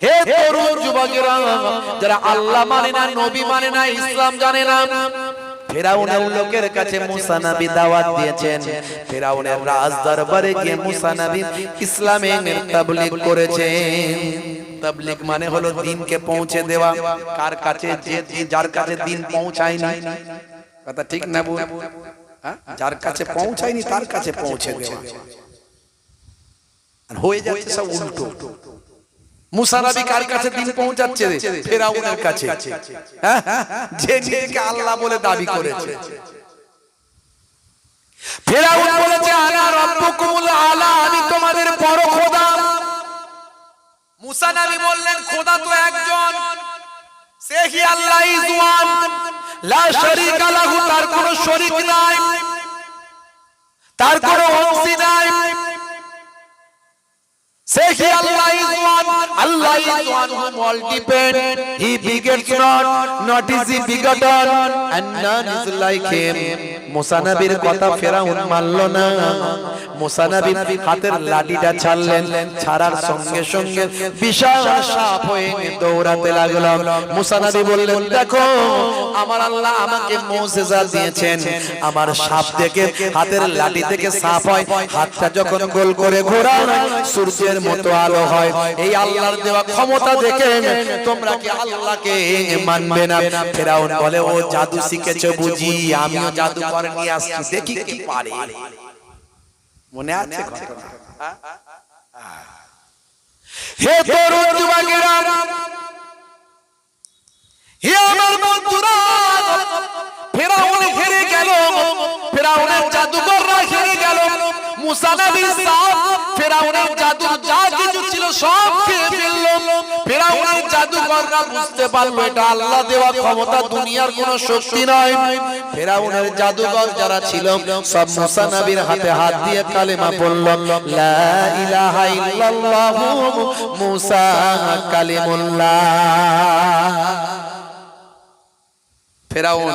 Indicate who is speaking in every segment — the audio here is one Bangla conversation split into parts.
Speaker 1: হে তরুণ যুবকেরা, যারা আল্লাহ মানে না, নবী মানে না, ইসলাম জানে না, ফেরাউনের লোকের কাছে মুসা নবী দাওয়াত দিয়েছেন। ফেরাউনের রাজ দরবারে গিয়ে মুসা নবী ইসলামের তাবলীগ করেছেন। তাবলীগ মানে হলো দ্বীনকে পৌঁছে দেওয়া। কার কাছে? যার কাছে দ্বীন পৌঁছায়নি। কথা ঠিক না? যার কাছে পৌঁছায়নি তার কাছে পৌঁছে দেওয়া। আর হয়ে যাচ্ছে সব উল্টো। মুসা নবী কার কাছে দ্বীন পৌঁছাচ্ছে? ফেরাউনের কাছে, যে নিজেকে আল্লাহ বলে দাবি করেছে। ফেরাউন বলেছে আনা রাব্বুকুমুল আলা, আমি তোমাদের বড় খোদা। মুসা নবী বললেন খোদা তো একজন, সেই আল্লাহ ইজ ওয়ান, লা শারীকা লাহু, তার কোনো শরীক নাই, তার কোনো অংশী নাই। Say he Allah is one, Allah is one who multiplied, he begets not is he begotten, and none is like him. মুসা নবীর কথা ফেরাউন মানল না। মুসা নবী হাতের লাঠিটা ছাড়লেন, ছাড়ার সঙ্গে সঙ্গে বিশাল সাপ হয়ে দৌড়াতে লাগলো। মুসা নবী বললেন দেখো, আমার আল্লাহ আমাকে মুজিজা দিয়েছেন, আমার সাপ থেকে, হাতের লাঠি থেকে সাপ হয়, হাতটা যখন গোল করে ঘোরায় সূর্যের মতো আলো হয়। এই আল্লাহর দেওয়া ক্ষমতা দেখে তোমরা কি আল্লাহকে মানবে না? ফেরাউন বলে ও জাদু শিখেছো বুঝি, আমিও জাদু করে নিয়ে আসছি, দেখি কি পারে। মনে আছে ঘটনা? হে তরুণ যুবকেরা, হে আমার বন্ধুরা, ফেরাউন হেরে গেল, ফেরাউনের জাদুকররা হেরে গেল। মুসা নবী সাপ ফেরাউনের জাদু যা কিছু ছিল সব খেয়ে ফেলল। ফেরাউনের জাদুকররা বুঝতে পারলো এটা আল্লাহ দেওয়া ক্ষমতা, দুনিয়ার কোনো শক্তি নয়। ফেরাউনের জাদুকর যারা ছিল সব মুসা নবীর হাতে হাত দিয়ে কালেমা পড়ল, লা ইলাহা ইল্লাল্লাহু মুসা কালিমুল্লাহ। ফেরাউন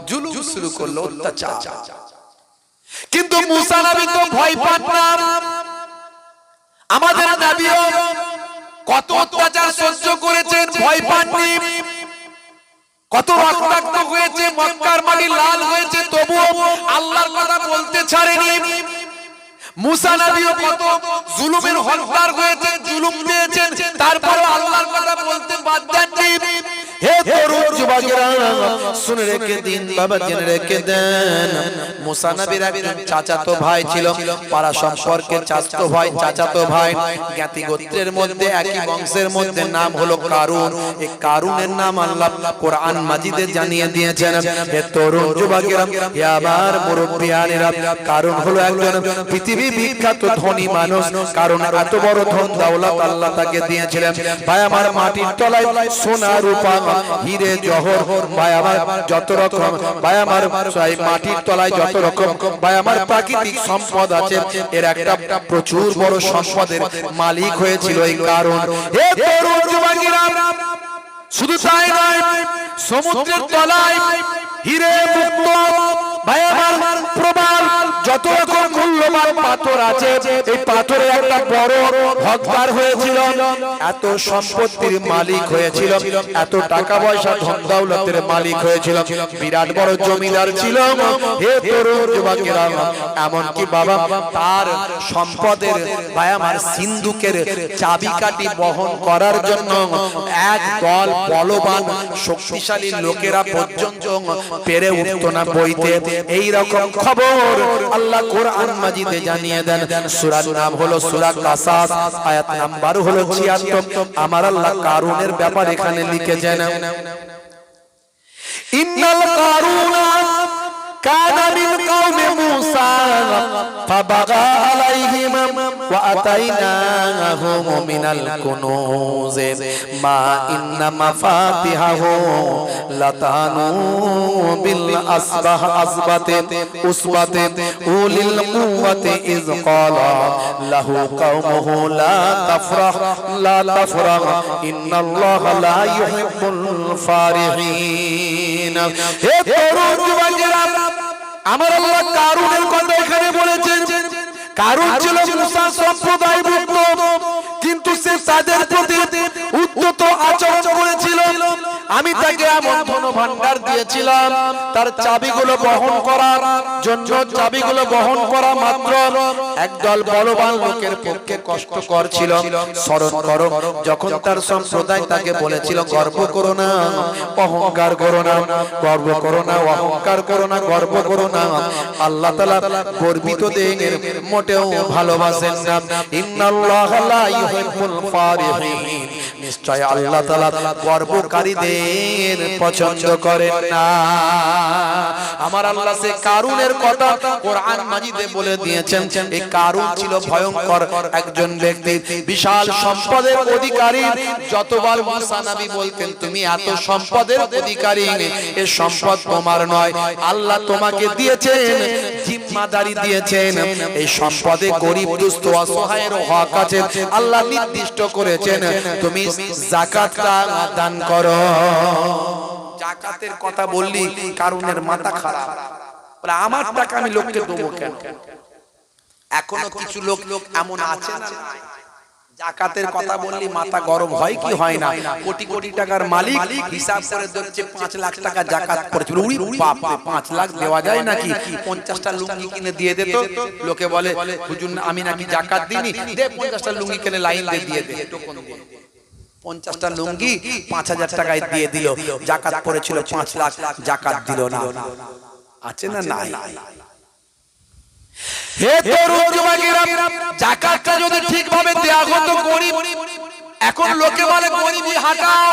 Speaker 1: জুলুম শুরু করলো, অত্যাচার। কিন্তু মুসা নবী তো ভয় পান না। আমাদের নবীও কত অত্যাচার সহ্য করেছেন, ভয় পাননি। কত রক্তাক্ত হয়েছে, মক্কার মাটি লাল হয়েছে, তবুও আল্লাহর কথা বলতে ছাড়েনি। মুসা নবীও কত জুলুমের হকদার হয়েছে, জুলুম দিয়েছেন, তারপরও আল্লাহর কথা বলতে বাদ দেননি। হে তরুণ যুবকেরা, শুনে রেখে দিন বাবা, জেনে রেখে দেন, মুসা নবীর একজন চাচাতো ভাই ছিল, পাড়া সম্পর্কে চাচাতো ভাই, চাচাতো ভাই, জ্ঞাতি গোত্রের মধ্যে একই বংশের মধ্যে, নাম হলো কারুন। এই কারুনের নাম আল্লাহ কোরআন মাজিদে জানিয়ে দিয়েছেন। হে তরুণ যুবকেরা, হে আমার মুরব্বিয়ানেরা, কারুন হলো একজন পৃথিবী বিখ্যাত ধনী মানুষ। কারণ এত বড় ধন দৌলত আল্লাহ তাকে দিয়েছিলেন। ভাই আমার, মাটির তলায় সোনা রূপা হিরে জহর, ভাই আমার যত রকম, ভাই আমার মাটির তলায় যত রকম, ভাই আমার প্রাকৃতিক সম্পদ আছে, এর একটা প্রচুর বড় সম্পদের মালিক হয়েছিল এই কারণ। হে তরুণ যুবকেরা, শুধু তাই নয়, সমুদ্রের তলায় হিরে মুক্ত, ভাই আমার প্রবাল যত রকম মূল্যবান পাথর আছে, এই পাথরে একটা বড় হকদার হয়েছিল, এত সম্পত্তির মালিক হয়েছিল, এত টাকা পয়সা ধন দৌলতের মালিক হয়েছিল, বিরাট বড় জমিদার ছিল। হে তরুণ যুবকেরা, এমনকি বাবা তার সম্পদের, ভাই আমার সিন্ধুকের চাবিকাঠি বহন করার জন্য এক দল বলবান শক্তিশালী লোকেরা পর্যন্ত পেরে উঠতো না বইতে। এই রকম খবর আল্লাহ কোরআন মাজিদে জানিয়ে দেন। সূরার নাম হলো সূরা কাসাস, আয়াত নাম্বার হলো 76। আমার আল্লাহ কারুনের ব্যাপার এখানে লিখেছেন, ইন্নাল কারুনা কানা মিন কওমি মূসা ফাবাগা আলাইহিম ওয়া আতাইনাহু মিনাল কুনুজ মা ইন্না মাফাতিহাহু লাতানু বিল আসবাতে উসবাতে উলিল কুওয়াতি ইয ক্বালা লাহু কওমুহু লা তাফরাহ ইন্নাল্লাহা লা ইউহিব্বুল ফারিহিন। হে তরুণ যুবকেরা, আমার আল্লাহ কারুনের কথা এখানে বলেছেন। কারুন ছিল মুসা সম্প্রদায়ভুক্ত, কিন্তু সে তাদের প্রতি ভান্ডার দিয়েছিলাম তার চাবিগুলো বহন করার জন্য, চাবিগুলো বহন করা মাত্র একদল বলবান লোকের পক্ষে কষ্টকর ছিল। স্মরণ করো যখন তার সম্প্রদায় তাকে বলেছিল গর্ব করো না, অহংকার করো না, গর্ব করো না, অহংকার করো না, গর্ব করো না। আল্লাহ তাআলা গর্বিতদের মোটেও ভালোবাসেন না। ইন্নাল্লাহা লা ইউহিব্বুল ফারিহিন, নিশ্চয় আল্লাহ তাআলা গর্বকারীদের পছন্দ করেন না। আমার আল্লাহ সে কারুনের কথা কোরআন মাজিদে বলে দিয়েছেন। এই কারুন ছিল ভয়ঙ্কর একজন ব্যক্তি, বিশাল সম্পদের অধিকারী। যতবার মুসা নবী বলতেন তুমি এত সম্পদের অধিকারী, এই সম্পদ তোমার নয়, আল্লাহ তোমাকে দিয়েছেন, জিম্মাদারি দিয়েছেন। এই সম্পদে গরিব দুস্থ অসহায়ের হক আছে, আল্লাহ নির্দিষ্ট করেছেন তুমি যাকাতটা দান করো। যাকাতের কথা বললি কারুনের মাথা খারাপ, আমার টাকা আমি লোককে দেবো কেন? এখনো কিছু লোক এমন আছে না, যাকাতের কথা বললি মাথা গরম হয় কি হয় না? কোটি কোটি টাকার মালিক হিসাব করে দেখছে 5 লাখ টাকা যাকাত পড়েছিল। উড়ি বাপ রে, 5 লাখ দেওয়া যায় নাকি? 50টা লুঙ্গি কিনে দিয়ে দে তো। লোকে বলে হুজুর আমি নাকি যাকাত দিইনি, দে 50টা লুঙ্গি কিনে লাইন দিয়ে দে, টোকন দিয়ে 50টা লুঙ্গি 5000 টাকায় দিয়ে দিল, যাকাত পড়েছিল 5 লাখ, যাকাত দিল না। আছে না নাই? হে তরুণ যুবকেরা, যাকাতটা যদি ঠিকভাবে দেয়া হতো গরিব, এখন লোকে বলে গরিবি হাটাও,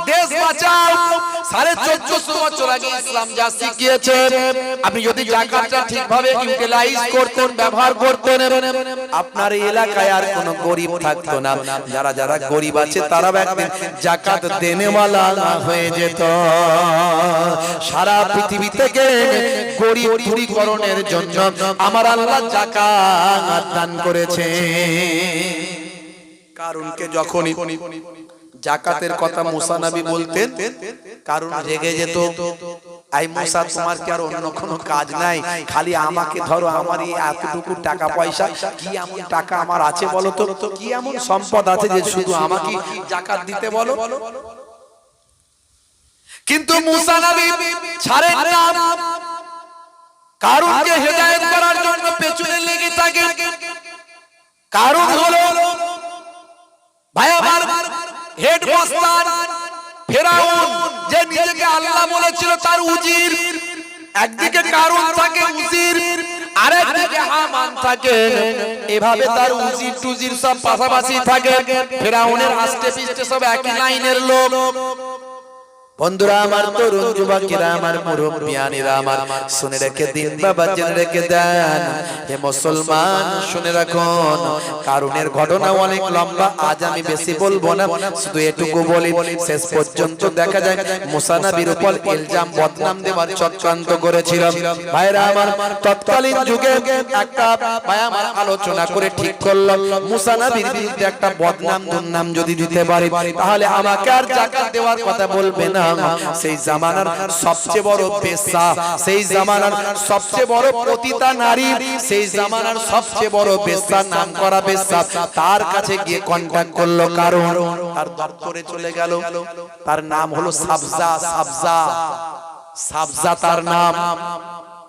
Speaker 1: দেশ বাঁচাও। 1450 বছর আগে ইসলাম যা শিখিয়েছে, আপনি যদি যাকাতটা ঠিকভাবে ইউটিলাইজ করতেন, ব্যবহার করতেন, আপনার এলাকায় আর কোনো গরিব থাকতো না। যারা যারা গরিব আছে তারা একদিন যাকাত দেনেওয়ালা হয়ে যেত। সারা পৃথিবী থেকে গরিব দূরীকরণের জন্য আমার আল্লাহ যাকাত দান করেছে। কারুনকে যখনই যাকাতের কথা মুসা নবী বলতেন, কারুন রেগে যেত। আই মুসা, তোমার কি আর অন্য কোনো কাজ নাই? খালি আমাকে ধরো, আমার এই এতটুকু টাকা পয়সা, কি এমন টাকা আমার আছে বলো তো? কি এমন সম্পদ আছে যে শুধু আমাকে যাকাত দিতে বলো? কিন্তু মুসা নবী ছাড়েন না, কারুনকে হেদায়েত করার জন্য পেছনে লেগে থাকে। কারুন হলো ভাই আমার হেডমাস্টার ফেরাউন, যে নিজেকে আল্লাহ বলেছিল, তার উজির। একদিকে কারুন থাকে উজির, আরেকদিকে হামান থাকে। এভাবে তার উজির টুজির সব পাশাপাশি থাকে। ফেরাউনের আস্তে পিছতে সব একই লাইনের লোক। বন্ধুরা আমার, তরুণ যুবকেরা আমার, মুরব্বিয়ানেরা আমার, শুনে রেখে দিন বাবা, জেনে রেখে দেন। হে মুসলমান শুনে রাখুন, কারুনের ঘটনা অনেক লম্বা, আজ আমি বেশি বলবো না, শুধু এটুকু বলি। শেষ পর্যন্ত দেখা যায় মুসা নবীর উপর ইলজাম বদনাম দেওয়ার চক্রান্ত করেছিল। ভাইরা আমার, তৎকালীন যুগে একটা ভাই আমার আলোচনা করে ঠিক করল, মুসা নবীর বিরুদ্ধে একটা বদনাম দুর্নাম যদি দিতে পারি, তাহলে আমাকে আর যাকাত দেওয়ার কথা বলবে না। সেই জামানার সবচেয়ে বড় পেশা, সেই জামানার সবচেয়ে বড় পতিতা নারী, সেই জামানার সবচেয়ে বড় পেশা, নাম করা পেশা, তার কাছে গিয়ে কন্টাক্ট করলো কারণ। তার দপ্তরে চলে গেল, তার নাম হলো সাবজা। সাবজা, সাবজা তার নাম।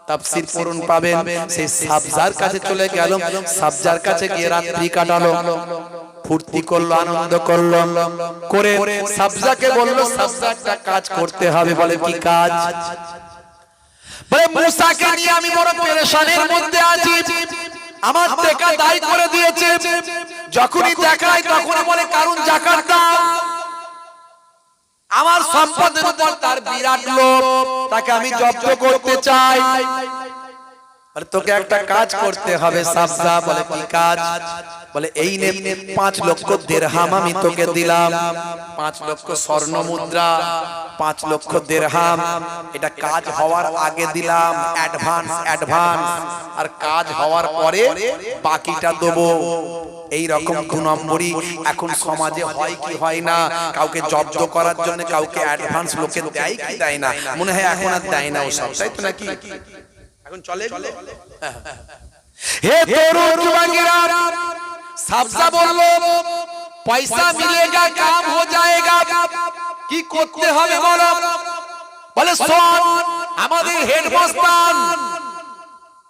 Speaker 1: তাফসীর পড়ুন পাবেন। সেই সাবজার কাছে চলে গেল, সাবজার কাছে গিয়ে রাত্রি কাটালো, ফুর্তি করলো, আনন্দ করলো। করে সাবজাকে বললো সাবজা একটা কাজ করতে হবে। বলে কি কাজ? বলে মুসাকে নিয়ে আমি বড় পেরেশানির মধ্যে আছি, আমার টাকা দায় করে দিয়েছে। যখনই দেখায় তখনই বলে কারুন যাকাত দাও। আমার সম্পদের উপর তার বিরাট লোভ, তাকে আমি জব্দ করতে চাই। আর তোকে একটা কাজ করতে হবে। সাবজা বলে কি কাজ? বলে এই নে 5 লক্ষ দিরহাম আমি তোকে দিলাম, 5 লক্ষ স্বর্ণ মুদ্রা, 5 লক্ষ দিরহাম। এটা কাজ হওয়ার আগে দিলাম, অ্যাডভান্স। আর কাজ হওয়ার পরে বাকিটা দেবো। এই রকম 2 নম্বরই এখন সমাজে হয় কি হয় না? কাউকে জব্দ করার জন্য কাউকে অ্যাডভান্স লোকে দেয় কি দেয় না? মনে হয় এখন আর দেয় না ওসব, তাই তো নাকি? এখন চলে। হে তরুণ যুবকেরা, সাবজা বলল পয়সা মিলেগা, কাম হো জায়েগা। কি করতে হবে বলো? বলে শোন আমাদের হেডমাস্টার,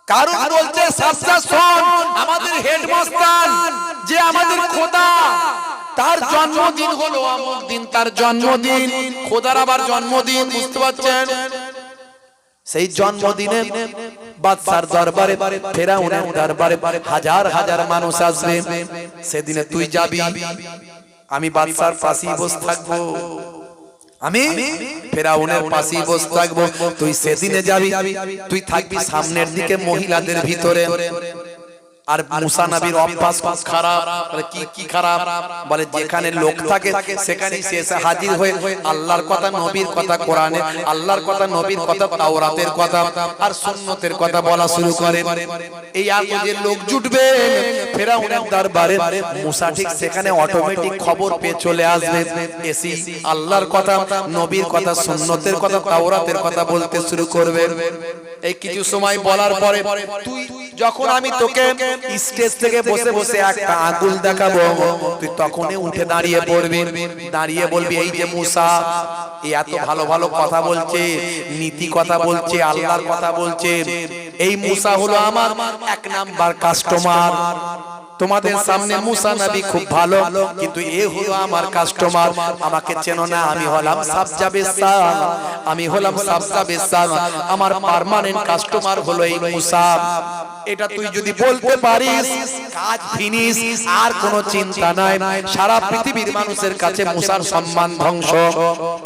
Speaker 1: কারণ বলছে সাবজা শোন আমাদের হেডমাস্টার যে আমাদের খোদা তার জন্মদিন হলো অমুক দিন, তার জন্মদিন, খোদার আবার জন্মদিন, বুঝতে পারছেন? সেই জন্মদিনে বাদশার দরবারে, ফেরাউনের দরবারে হাজার হাজার মানুষ আসবে। সেদিনে তুই যাবি, আমি বাদশার পাশেই বসে থাকবো, আমি ফেরাউনের পাশেই বসে থাকবো। তুই সেদিনে যাবি, তুই থাকবি সামনের দিকে মহিলাদের ভিতরে। আর মুসা নবীর অভ্যাস খুব খারাপ। বলে কি খারাপ? বলে যেখানে লোক থাকে সেখানে সে এসে হাজির হয়ে আল্লাহর কথা, নবীর কথা, কোরআনে আল্লাহর কথা, নবীর কথা, তাওরাতের কথা আর সুন্নতের কথা বলা শুরু করে। এই আগে যে লোক জুটবে ফেরাউনের দরবারে, মুসা ঠিক সেখানে অটোমেটিক খবর পেয়ে চলে আসবে, এসে আল্লাহর কথা, নবীর কথা, সুন্নতের কথা, তাওরাতের কথা বলতে শুরু করবে। এই কিছু সময় বলার পরে তুই যখন আমি তোকে স্টেজ থেকে বসে বসে একটা আঙ্গুল দেখাবো, তুই তখনই উঠে দাঁড়িয়ে পড়বি, দাঁড়িয়ে বলবি এই যে মুসা এত ভালো ভালো কথা বলছে, নীতি কথা বলছে, আল্লাহর কথা বলছে, এই মুসা হলো আমার 1 নাম্বার কাস্টমার। তোমাদের সামনে মুসা নবী খুব ভালো, কিন্তু এ হলো আমার কাস্টমার, আমাকে চেনো না, আমি হলাম সাবজা বেসা, আমি হলাম সাবজা বেসা, আমার পার্মানেন্ট কাস্টমার হলো এই মুসা। এটা তুই যদি বলতে পারিস কাজ ফিনিশ, আর কোনো চিন্তা নাই, সারা পৃথিবীর মানুষের কাছে মুসার সম্মান ধ্বংস।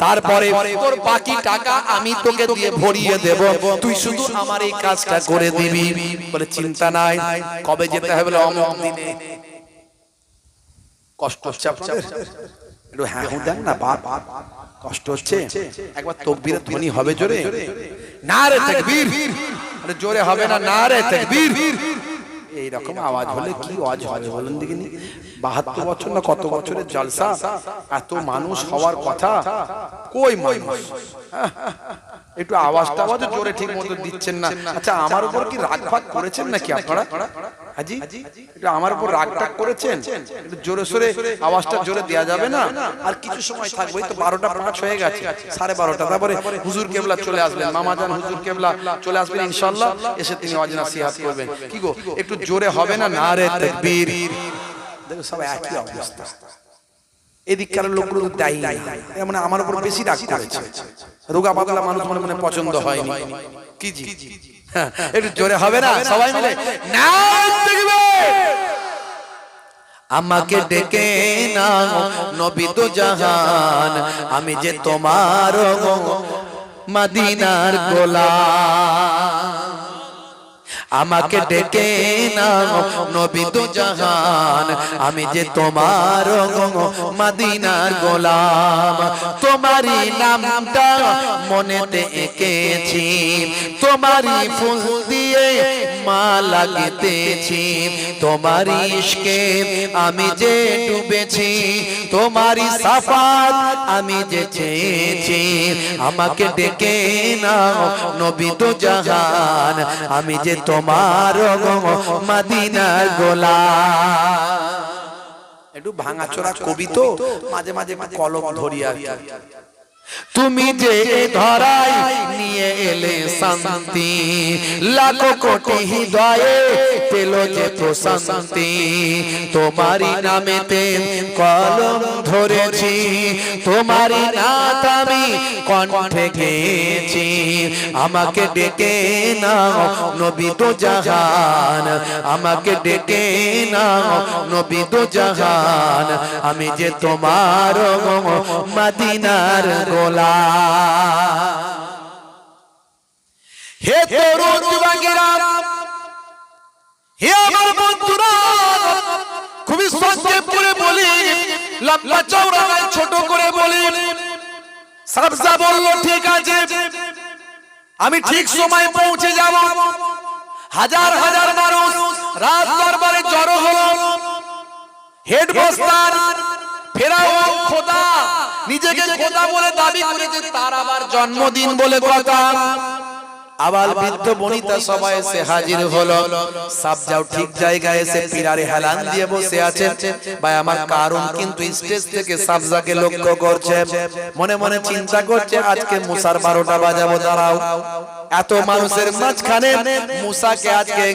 Speaker 1: তারপরে তোর বাকি টাকা আমি তোকে দিয়ে ভরিয়ে দেব, তুই শুধু আমার এই কাজটা করে দিবি। বলে চিন্তা নাই, কবে যেতে হবে? বলে অমুক দিনে। কষ্ট হচ্ছে আপনাদের? একটু হ্যাঁ দেন না বাপ, কষ্ট হচ্ছে? একবার তাকবীরের ধ্বনি হবে জোরে, নারে তাকবীর। আরে জোরে হবে না, নারে তাকবীর। এই রকম আওয়াজ হলে কি আওয়াজ হবে বলুন দেখিনি? 72 বছর না কত বছরের জলসা, এত মানুষ হওয়ার কথা, কই মানুষ? একটু আওয়াজটা জোরে ঠিক মতো দিচ্ছেন না। আচ্ছা আমার উপর কি রাগ ভাগ করেছেন নাকি আপনারা? হাজি একটু আমার উপর রাগটা করেছেন? একটু জোরে সোরে আওয়াজটা জোরে দেওয়া যাবে না? আর কিছু সময় থাকবে, তো 12টা 5 হয়ে গেছে, 12:30। তারপরে হুজুর কেবলা চলে আসবেন, মামাজান হুজুর কেবলা চলে আসবেন ইনশাআল্লাহ, এসে তিনি ওয়াজ নসিহত করবেন। কি গো একটু জোরে হবে না? নারে তাকবীর। দেখো সব একই অবস্থা, এদিককার লোকগুলো দায়ী না, মানে আমার উপর বেশি রাগ করেছে, রোগা পাতলা মানুষ মনে মনে পছন্দ হয়নি। কি জি একটু জোরে হবে না সবাই মিলে? আমাকে ডেকে নাও নবী দো জাহান, আমি যে তোমার মদিনার গোলাম। আমাকে ডেকে নাও নবী দো জাহান, আমি যে তোমার মদিনার গোলাম। তোমারই নামটা মনেতে এঁকেছি, তোমারই ফুল দিয়ে মালা গেঁথেছি, তোমারই ইশকে আমি যে ডুবেছি, তোমারই সাফাত আমি যে চেয়েছি। আমাকে ডেকে নাও নবী দো জাহান, আমি যে তোমার মদিনার গোলাম। একটু ভাঙাচোরা কবি তো, মাঝে মাঝে কলম ধরি আর কি। তুমি যে ধরাই নিয়ে এলে শান্তি, লাখো কোটি হৃদয়ে পেল যে প্রশান্তি। তোমারই নামেতে কলম ধরেছি, তোমারই নাত আমি কণ্ঠে গেয়েছি। আমাকে ডেকে নাও নবী দো জাহান, আমাকে ডেকে নাও নবী দো জাহান, আমি যে তোমার মদিনার গোলাম। হে তরুণ যুবকেরা, হে আমার বন্ধুরা, খুবই সংক্ষেপ করে বলি, লম্বা চওড়া নয়, ছোট করে বলি। সাবজা বলল ঠিক আছে, আমি ঠিক সময় পৌঁছে যাব। হাজার হাজার মানুষ রাত দরবারে জড়ো হলো। হেডমাস্টার ফেরাউন খোদা, নিজেকে খোদা বলে দাবি করেছে, তার আবার জন্মদিন বলে কথা। আবাল বৃদ্ধ বনিতা সবাই এসে হাজির হলো। সাবজাও ঠিক জায়গায় এসে পিরারে হেলান দিয়ে বসে আছে। ভাই আমার কারণ কিন্তু স্টেজ থেকে সাবজাকে লক্ষ্য করছে, মনে মনে চিন্তা করছে আজকে মুসার 12টা বাজাবো। দাঁড়াও, এত মানুষের মাঝখানে মুসাকে আজকে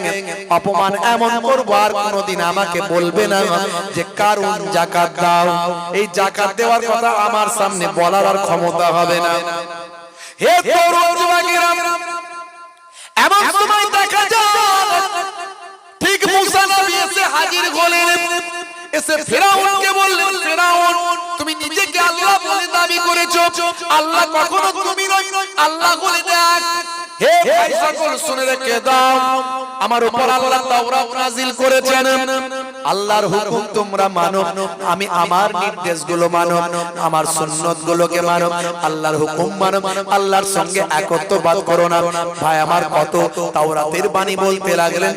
Speaker 1: অপমান এমন করবো, আর কোনোদিন আমাকে বলবে না যে কারণ যাকাত দাও। এই যাকাত দেওয়ার কথা আমার সামনে বলার আর ক্ষমতা হবে না। হে তরুণ যুবকেরা, এমন সময় দেখা যায় ঠিক মুসা নবী এসে হাজির হলেন। এসে ফিরাউনকে বললেন, ফিরাউন তুমি নিজেকে আল্লাহ বলে দাবি করেছো, আল্লাহ কখনো তুমি নয়, আল্লাহ বলে দেখ। হে ভাই সকল শুনে রেখে দাও, আমার উপর আল্লাহ তাওরাত নাজিল করেছেন, আল্লাহর হুকুম তোমরা মানো, আমি আমার নির্দেশগুলো মানো, আমার সুন্নতগুলোকে মানো, আল্লাহর হুকুম মানো, আল্লাহর সঙ্গে একত্ববাদ করো না। ভাই আমার কত তাওরাতের বাণী বলতে লাগলেন,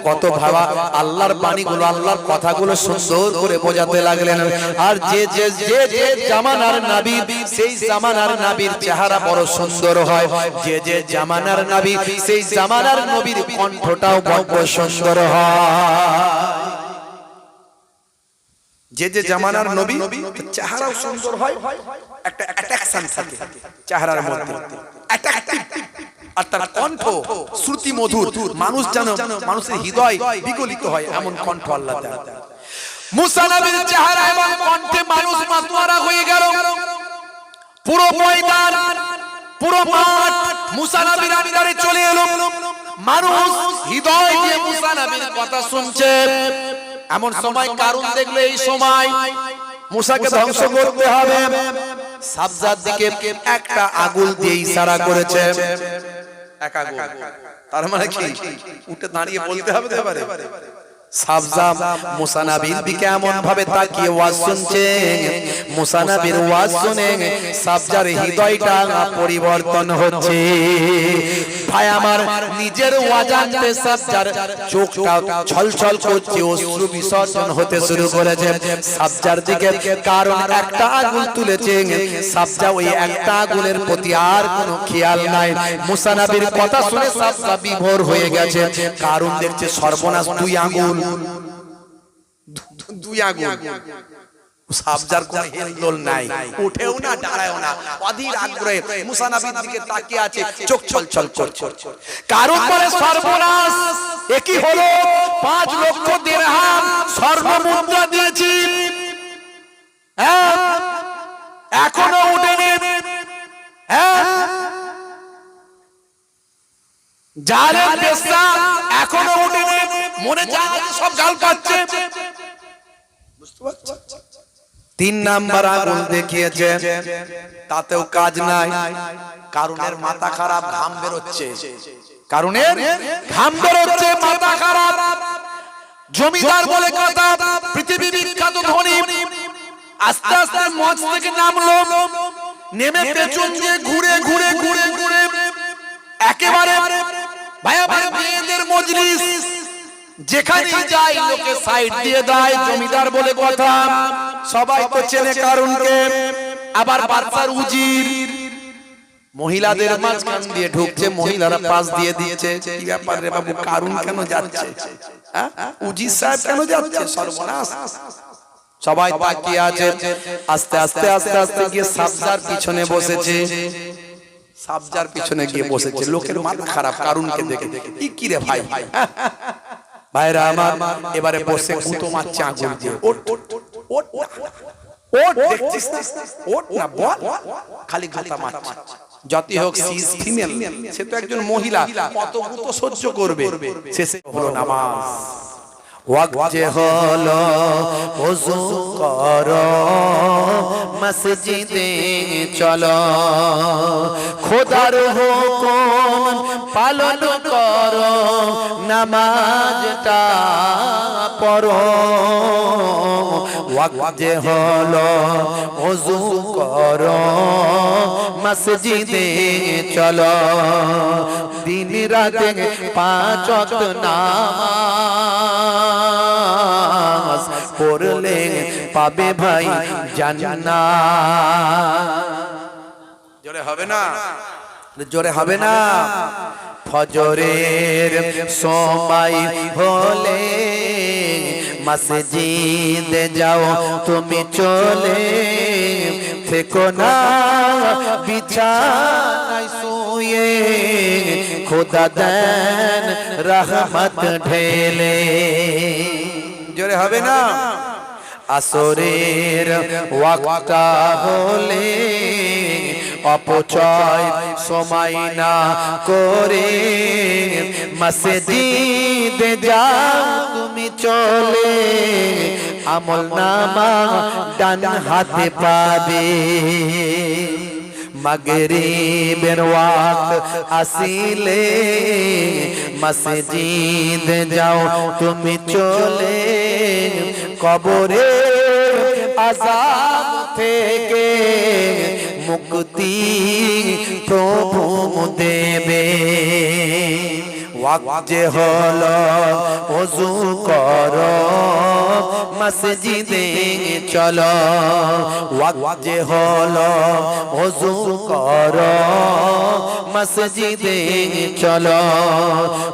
Speaker 1: কত ভাবা আল্লাহর বাণীগুলো, আল্লাহর কথাগুলো সুন্দর করে বোঝাতে লাগলেন। আর যে যে যে যে জামানার নবী, সেই জামানার নবীর চেহারা বড় সুন্দর হয়, যে যে জামানার নবী, সেই জামানার নবীর কণ্ঠটাও বড় সুন্দর হয়। যে যে জামানার নবী চেহারাও সুন্দর হয়, একটা অ্যাট্রাকশন থাকে চেহারার মধ্যে, অ্যাট্রাকটিভ, আর তার কণ্ঠ শ্রুতি মধুর, মানুষ যেন মানুষের হৃদয় বিগলিত হয় এমন কণ্ঠ আল্লাহ দেন। মুসা নবীর চেহারা এবং কণ্ঠে মানুষ মাতোয়ারা হয়ে গেল। পুরো ময়দান, পুরো মাঠ মুসা নবীর আন্ডারে চলে এলো। মানুষ হৃদয় দিয়ে মুসা নবীর কথা শুনছে। এমন সময় কারণ দেখলে এই সময় মুসাকে ধ্বংস করতে হবে। সাবজার দিকে একটা আগুল দিয়ে ইশারা করেছে, এক আগুল, তার মানে কি উঠে দাঁড়িয়ে বলতে হবে তো এবারে। সাবজা মুসা নবীর দিকে এমন ভাবে তাকিয়ে ওয়াজ শুনছে, মুসা নবীর ওয়াজ শুনে সাবজার হৃদয়টা পরিবর্তন হচ্ছে। ভাই আমার নিজের ওয়াজ আনতে সাবজার চোখটা ছলছল করছে, অশ্রু বিসর্জন হতে শুরু করেছে সাবজার দিকে, কারণ একটা আগুন তুলেছে। সাবজা ওই একটা আগুনের প্রতি আর কোনো খেয়াল নাই। মুসা নবীর কথা শুনে সাবজা বিভোর হয়ে গেছে, কারণ দেখছে সর্বনাশ, দুই আগুন, দুই আগুন। সাবজার কোনো হেলদোল নাই, উঠেও না দাঁড়ায়ও না, অধীর আগ্রহে মুসা নবীর দিকে তাকিয়ে আছে, চোখ ছলছল করছে। কারণ বলে সর্বনাশ, একই হলো 5 লক্ষ দিরহাম স্বর্ণ মুদ্রা দিয়েছি, এখনো উঠেনি। জালেম বেশ্যা এখনো উঠেনি, মনে যায় সব গাল পাচ্ছে। 3 নাম্বার আগুন দেখিয়েছে, তাতেও কাজ নাই। কারণের মাথা খারাপ, ঘাম বেরোচ্ছে, কারণের ঘাম বেরোচ্ছে, মাথা খারাপ। জমিদার বলে কথা, পৃথিবী বিখ্যাত ধনী, আস্তে আস্তে মঞ্চ থেকে নামলো, নেমে পেছন দিয়ে ঘুরে ঘুরে ঘুরে ঘুরে একেবারে ভাইয়া ভাই মেয়েদের মজলিস যেখানে যায় লোকে সাইড দিয়ে দেয়। জমিদার বলে কথা, সবাই তো চেনে কারণকে। আবার বাদশার উজির মহিলাদের মাঝখান দিয়ে ঢুকছে, মহিলারা পাশ দিয়ে দিয়েছে। কি ব্যাপার রে বাবু, কারণ কেন যাচ্ছে? উজির সাহেব কেন যাচ্ছে? সর্বনাশ। সবাই তাকিয়ে আছে। আস্তে আস্তে আস্তে আস্তে গিয়ে সাবজার পিছনে বসেছে, সাবজার পিছনে গিয়ে বসেছে। লোকের মাথা খারাপ কারণকে দেখে, কি রে ভাই, ভাইরা আমার, এবারে বসে গুঁতো মারছে আগুন দিয়ে। ওট ওট ওট ওট, দেখছিস না, ওট না বল, খালি গুঁতা মারছে। যতই হোক সিজ ফিমেল, সে তো একজন মহিলা, কত গুঁতো সহ্য করবে। শেষে হলো নামাজ, ওয়াক্ত হলো ওযু করো, মসজিদে চলো, খোদার হুকুম পালন করো, নামাজটা পড়ো। ওয়াক্ত হলো ওযু করো, মসজিদে চলো, দিন রাত 5 ওয়াক্ত নামাজ পড়লে পাবে ভাই জান্নাত। জোরে হবে না, জোরে হবে না। ফজরের সময় হলে মসজিদে যাও তুমি চলে, থেকো না বিছানায় শুয়ে, খোদা দেন রহমত ঢেলে। জোরে হবে না? আসরের ওয়াক্তটা হলে অপচয় সময় না করে মসজিদে যাও তুমি চলে, আমলনামা ডান হাতে পাবে। মাগরিবের ওয়াক্ত আসিলে মসজিদে যাও তুমি চলে, কবরে আযাব থেকে মুক্তি প্রভু দেবে। ওয়াক্ত যে হলো ওযু করো মসজিদে চলো, ওয়াক্ত যে হলো ওযু করো মসজিদে চলো,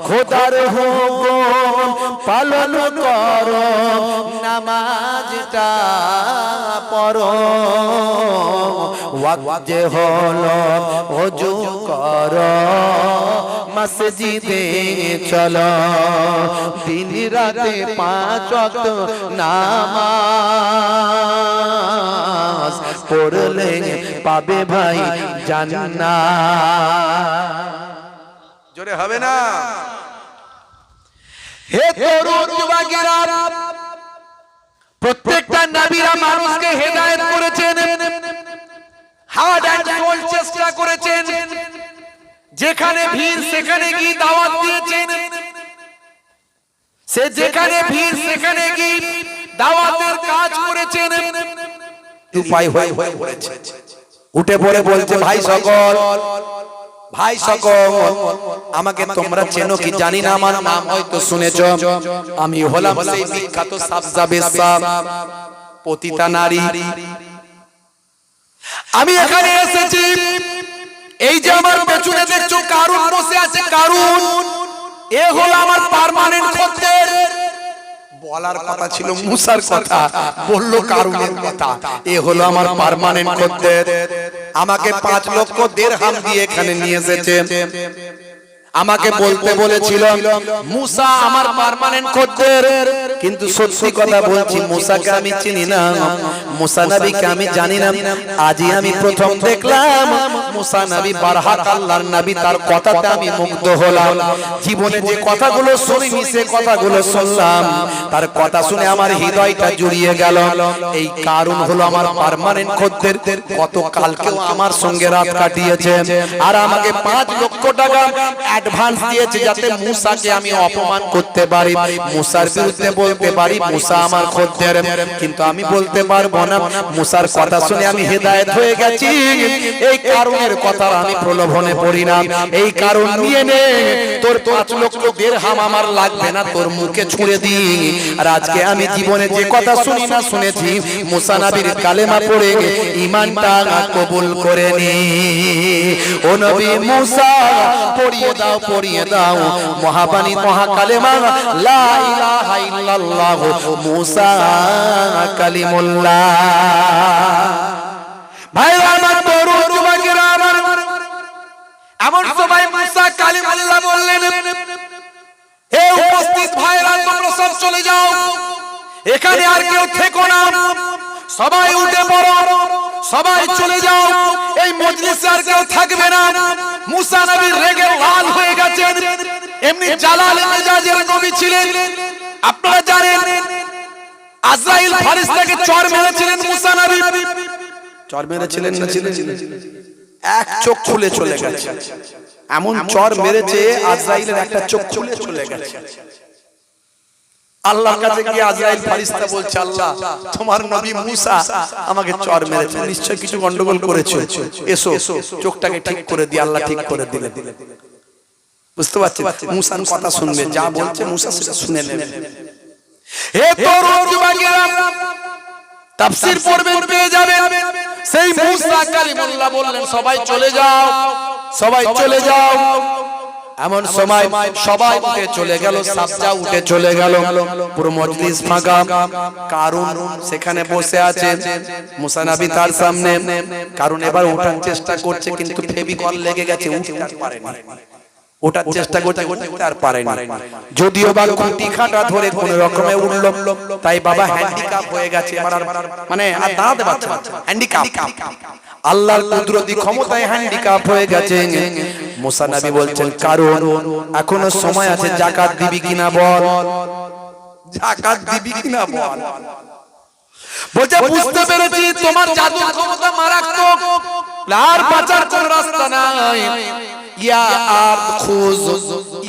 Speaker 1: খোদার হুকুম পালন করো, নামাজটা পড়ো। ওয়াক্ত যে হলো ওযু করো মসজিদে চলো, দিন রাতে 5 ওয়াক্ত নামাজ পড়লে পাবে ভাই জান্নাত। জোরে হবে না? হে তরুণ যুবকেরা, প্রত্যেকটা নবীরা মানুষকে হেদায়েত করেছেন, হার্ট এন্ড সোল চেষ্টা করেছেন, যেখানে ভিড় সেখানে গিয়ে দাওয়াত দিয়েছেন, সে যেখানে ভিড় সেখানে গিয়ে দাওয়াতের কাজ করেছেন। উপায় হয়ে পড়েছে, উঠে পড়ে বলছে, ভাই সকল, ভাই সকল, আমাকে তোমরা চেনো কি জানি না, আমার নাম হয়তো শুনেছো, আমি হলাম সেই বিখ্যাত সাবজা বেশ্যা, পতিতা নারী। আমি এখানে এসেছি, এই যে আমার পেছনে দেখছো কারুন বসে আছে, কারুন এ হলো আমার পার্মানেন্ট খদ্দের। বলার কথা ছিল মুসার কথা, বললো কারুনের কথা। এ হলো আমার পার্মানেন্ট খদ্দের, আমাকে 5 লক্ষ দিরহাম দিয়ে এখানে নিয়ে এসেছে। আমাকে বলতে বলেছিল মুসা আমার পার্মানেন্ট খদ্দের, কিন্তু সত্যি কথা বলছি মুসাকে আমি চিনি না, মুসা নবীকে আমি জানি না। আজই আমি প্রথম দেখলাম মুসা নবী বারহাক আল্লাহর নবী, তার কথাতে আমি মুগ্ধ হলাম। জীবনে যে কথাগুলো শুনিনি সে কথাগুলো শুনলাম, তার কথা শুনে আমার হৃদয়টা জুড়িয়ে গেল। এই কারণ হলো আমার পার্মানেন্ট খদ্দের, গত কালকেও আমার সঙ্গে রাত কাটিয়েছে, আর আমাকে 5 লক্ষ টাকা অ্যাডভান্স দিয়েছে যাতে মুসাকে আমি অপমান করতে পারি, মুসার বিরুদ্ধে বলতে পারি মুসা আমার খদ্দের। কিন্তু আমি বলতে পারবো না, মুসার কথা শুনে আমি হেদায়েত হয়ে গেছি। এই কারণের কথা আমি প্রলোভনে পড়ি না। এই কারণ নিয়ে নে, তোর 5 লক্ষ দিরহাম আমার লাগবে না, তোর মুখে ছুঁড়ে দিই। আর আজকে আমি জীবনে যে কথা শুনি না শুনেছি, মুসা নবীর কালেমা পড়ে ঈমানটা কবুল করে নি। ও নবী মুসা পড়িয়ে দাও, পড়িয়ে দাও মহাবাণী মহাকালেমা লা ইলাহা ইল্লাল্লাহ মুসা কালিমুল্লাহ। ভাই আমার তরুণ যুবকেরা, আমার এমন সময় মুসা কালিমুল্লাহ বললেন, হে উপস্থিত ভাইরা, তোমরা সব চলে যাও, এখানে আর কেউ থেকো না, সবাই উঠে পড়ো, সবাই চলে যাও, এই মজলিসে আর কেউ থাকবে না। মুসা নবী রেগে লাল হয়ে গেছেন, এমনি জালালে মেজাজের নবী ছিলেন। আপনারা জানেন আজরাইল ফেরেশতাকে চড় মেরেছিলেন মুসা নবী, চড় মেরেছিলেন না ছিলেন, এক চোখ খুলে চলে গেছে, এমন চড় মেরেছে আজরাইলের একটা চোখ খুলে চলে গেছে। আল্লাহর কাছে গিয়ে আজরাইল ফেরেশতা বলছে, আল্লাহ তোমার নবী মুসা আমাকে চড় মেরেছে, নিশ্চয় কিছু গন্ডগোল করেছে, এসো চোখটাকে ঠিক করে দি। আল্লাহ ঠিক করে দিলেন। বুঝতে পারছেন, মুসার কথা শুনবে, যা বলছে মুসা সেটা শুনে নেবে। হে তরুণ যুবকেরা, তাফসীর পড়বেন পেয়ে যাবেন, সেই মুসা কালিমুল্লাহ বললেন সবাই চলে যাও, সবাই চলে যাও। এমন সময় সবাই উঠে চলে গেল, সাবজা উঠে চলে গেল, পুরো মজলিস ফাঁকা। কারুন সেখানে বসে আছে, মুসা নবী তার সামনে। কারুন এবার ওঠার চেষ্টা করছে, কিন্তু ফেভিকল লেগে গেছে, উঠতে আর পারেনি। ওঠার চেষ্টা করতে করতে আর পারেনি। যদিও বা খুঁটি খাটা ধরে কোন রকমে উঠল, তাই বাবা হ্যান্ডিক্যাপ হয়ে গেছে, মানে আর দাঁড়াতে পারছে না, হ্যান্ডিক্যাপ। আল্লাহর কুদরতি ক্ষমতায় হ্যান্ডিক্যাপ হয়ে গেছে। মুসা নবী বলছেন, কারণ এখনো সময় আছে, যাকাত দিবি কিনা বল, যাকাত দিবি কিনা বল। বলছে বুঝতে পেরেছি তোমার জাদুর ক্ষমতা মারাত্মক, আর বাঁচার কোন রাস্তা নাই। ইয়া আরদ খুজ,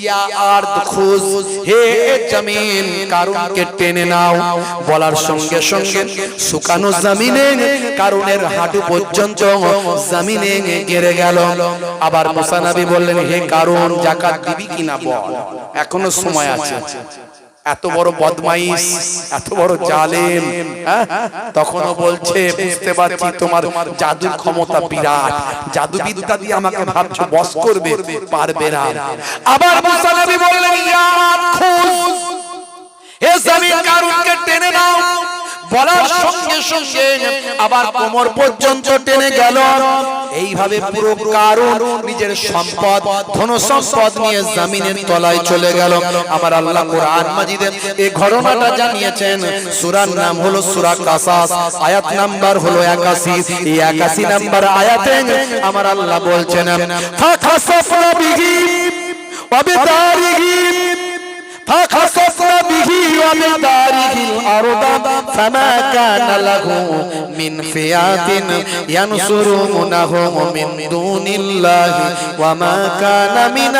Speaker 1: ইয়া আরদ খুজ, হে জমিন কারুনকে টেনে নাও। বলার সঙ্গে সঙ্গে শুকানো জমিনে কারুনের হাঁটু পর্যন্ত জমিনে গেড়ে গেল। আবার মুসা নবী বললেন, হে কারুন যাকাত দিবি কিনা বল, এখনো সময় আছে। এত বড় বদমাইশ, এত বড় জালেম, তখনও বলছে বুঝতে পারছি তোমার জাদুর ক্ষমতা বিরাট, জাদু বিদ্যা দিয়ে আমাকে ভাবছো বশ করবে, পারবে না। আবার মুসা নবী বললেন, ইয়া খুজ, হে জমিন কারুনকে টেনে নাও। বলার সঙ্গে সঙ্গে আবার কোমর পর্যন্ত টেনে গেল। এইভাবে পুরো কারুন নিজের সম্পদ, ধন সম্পদ নিয়ে জমিনের তলায় চলে গেল। আমার আল্লাহ কোরআন মাজিদে এই ঘটনাটা জানিয়েছেন। সূরার নাম হলো সূরা কাসাস, আয়াত নাম্বার হলো 81। এই 81 নাম্বার আয়াতে আমার আল্লাহ বলছেন, ফাখাসাফনা বিহি ওয়া বিদারিহি, فخسفنا به وبداره الأرض فما كان له من فئة ينصرونه من دون الله وما كان من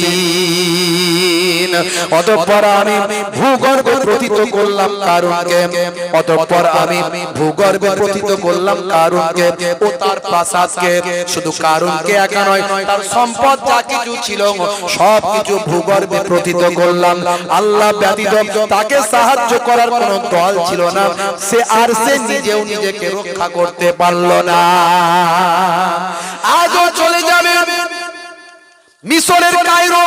Speaker 1: المنتصرين। অতঃপর আমি ভূগর্ভে প্রথিত করলাম কারুনকে, অতঃপর আমি ভূগর্ভে প্রথিত করলাম কারুনকে ও তার প্রাসাদকে। শুধু কারুনকে একা নয়, তার সম্পদ যা কিছু ছিল সব কিছু ভূগর্ভে প্রথিত করলাম। আল্লাহ ব্যতীত তাকে সাহায্য করার কোনো দল ছিল না, সে নিজেও নিজেকে রক্ষা করতে পারল না। আজও চলে যাবে মিশরের কায়রো।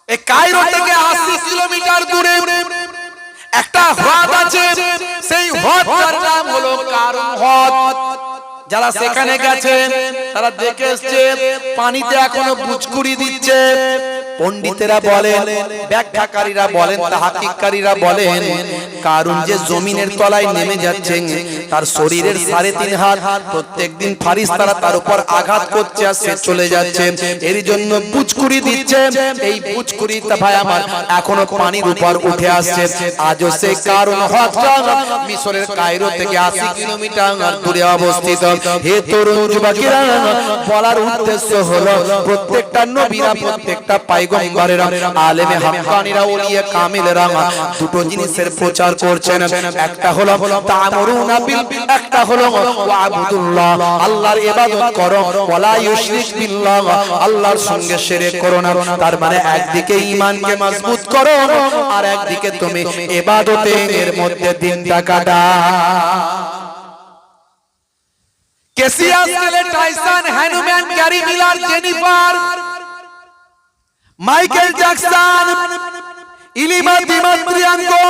Speaker 1: এই কায়রো থেকে 80 কিলোমিটার দূরে একটা হ্রদ আছে, সেই হ্রদটার নাম হলো কারুন হ্রদ। যারা সেখানে গেছে তারা দেখে এসছে, পানিতে এখনো পুচকুড়ি দিচ্ছে। পণ্ডিতেরা বলেন, ব্যাখ্যাকারীরা বলেন, তাহকিককারীরা বলেন, কারুন যে জমিনের তলায় নেমে যাচ্ছে, তার শরীরের 3.5 হাত প্রত্যেকদিন ফারিস্তারা তার উপর আঘাত করছে আর সে চলে যাচ্ছে, এর জন্য পুচকুড়ি দিচ্ছে। এই পুচকুড়িটা ভাই আমার এখনো পানির উপর উঠে আসছে। আজও সেই কারুন হ্রদটা মিশরের কায়রো থেকে 80 কিলোমিটার দূরে অবস্থিত। হে তরুণ যুবকেরা, বলার উদ্দেশ্য হলো প্রত্যেকটা নবীরা, প্রত্যেকটা পয়গম্বরেরা, আলেমে হাক্কানীরা, ওলিয়ে কামিলরা দুটো জিনিসের প্রচার করছেন। একটা হলো তা'মুরুনা বিল, একটা হলো ওয়া'বুদুল্লাহ, আল্লাহর ইবাদত করো, ওয়ালা ইউশরিক বিল্লাহ, আল্লাহর সঙ্গে শিরক করো না। তার মানে একদিকে ঈমানকে মজবুত করো আর একদিকে তুমি ইবাদতের মধ্যে দিনটা কাটাও। Cassius Clay Tyson, Hanuman, Gary Miller, Jennifer, Michael Jackson, ইলিমা দিমাত্রিয়াঙ্গো,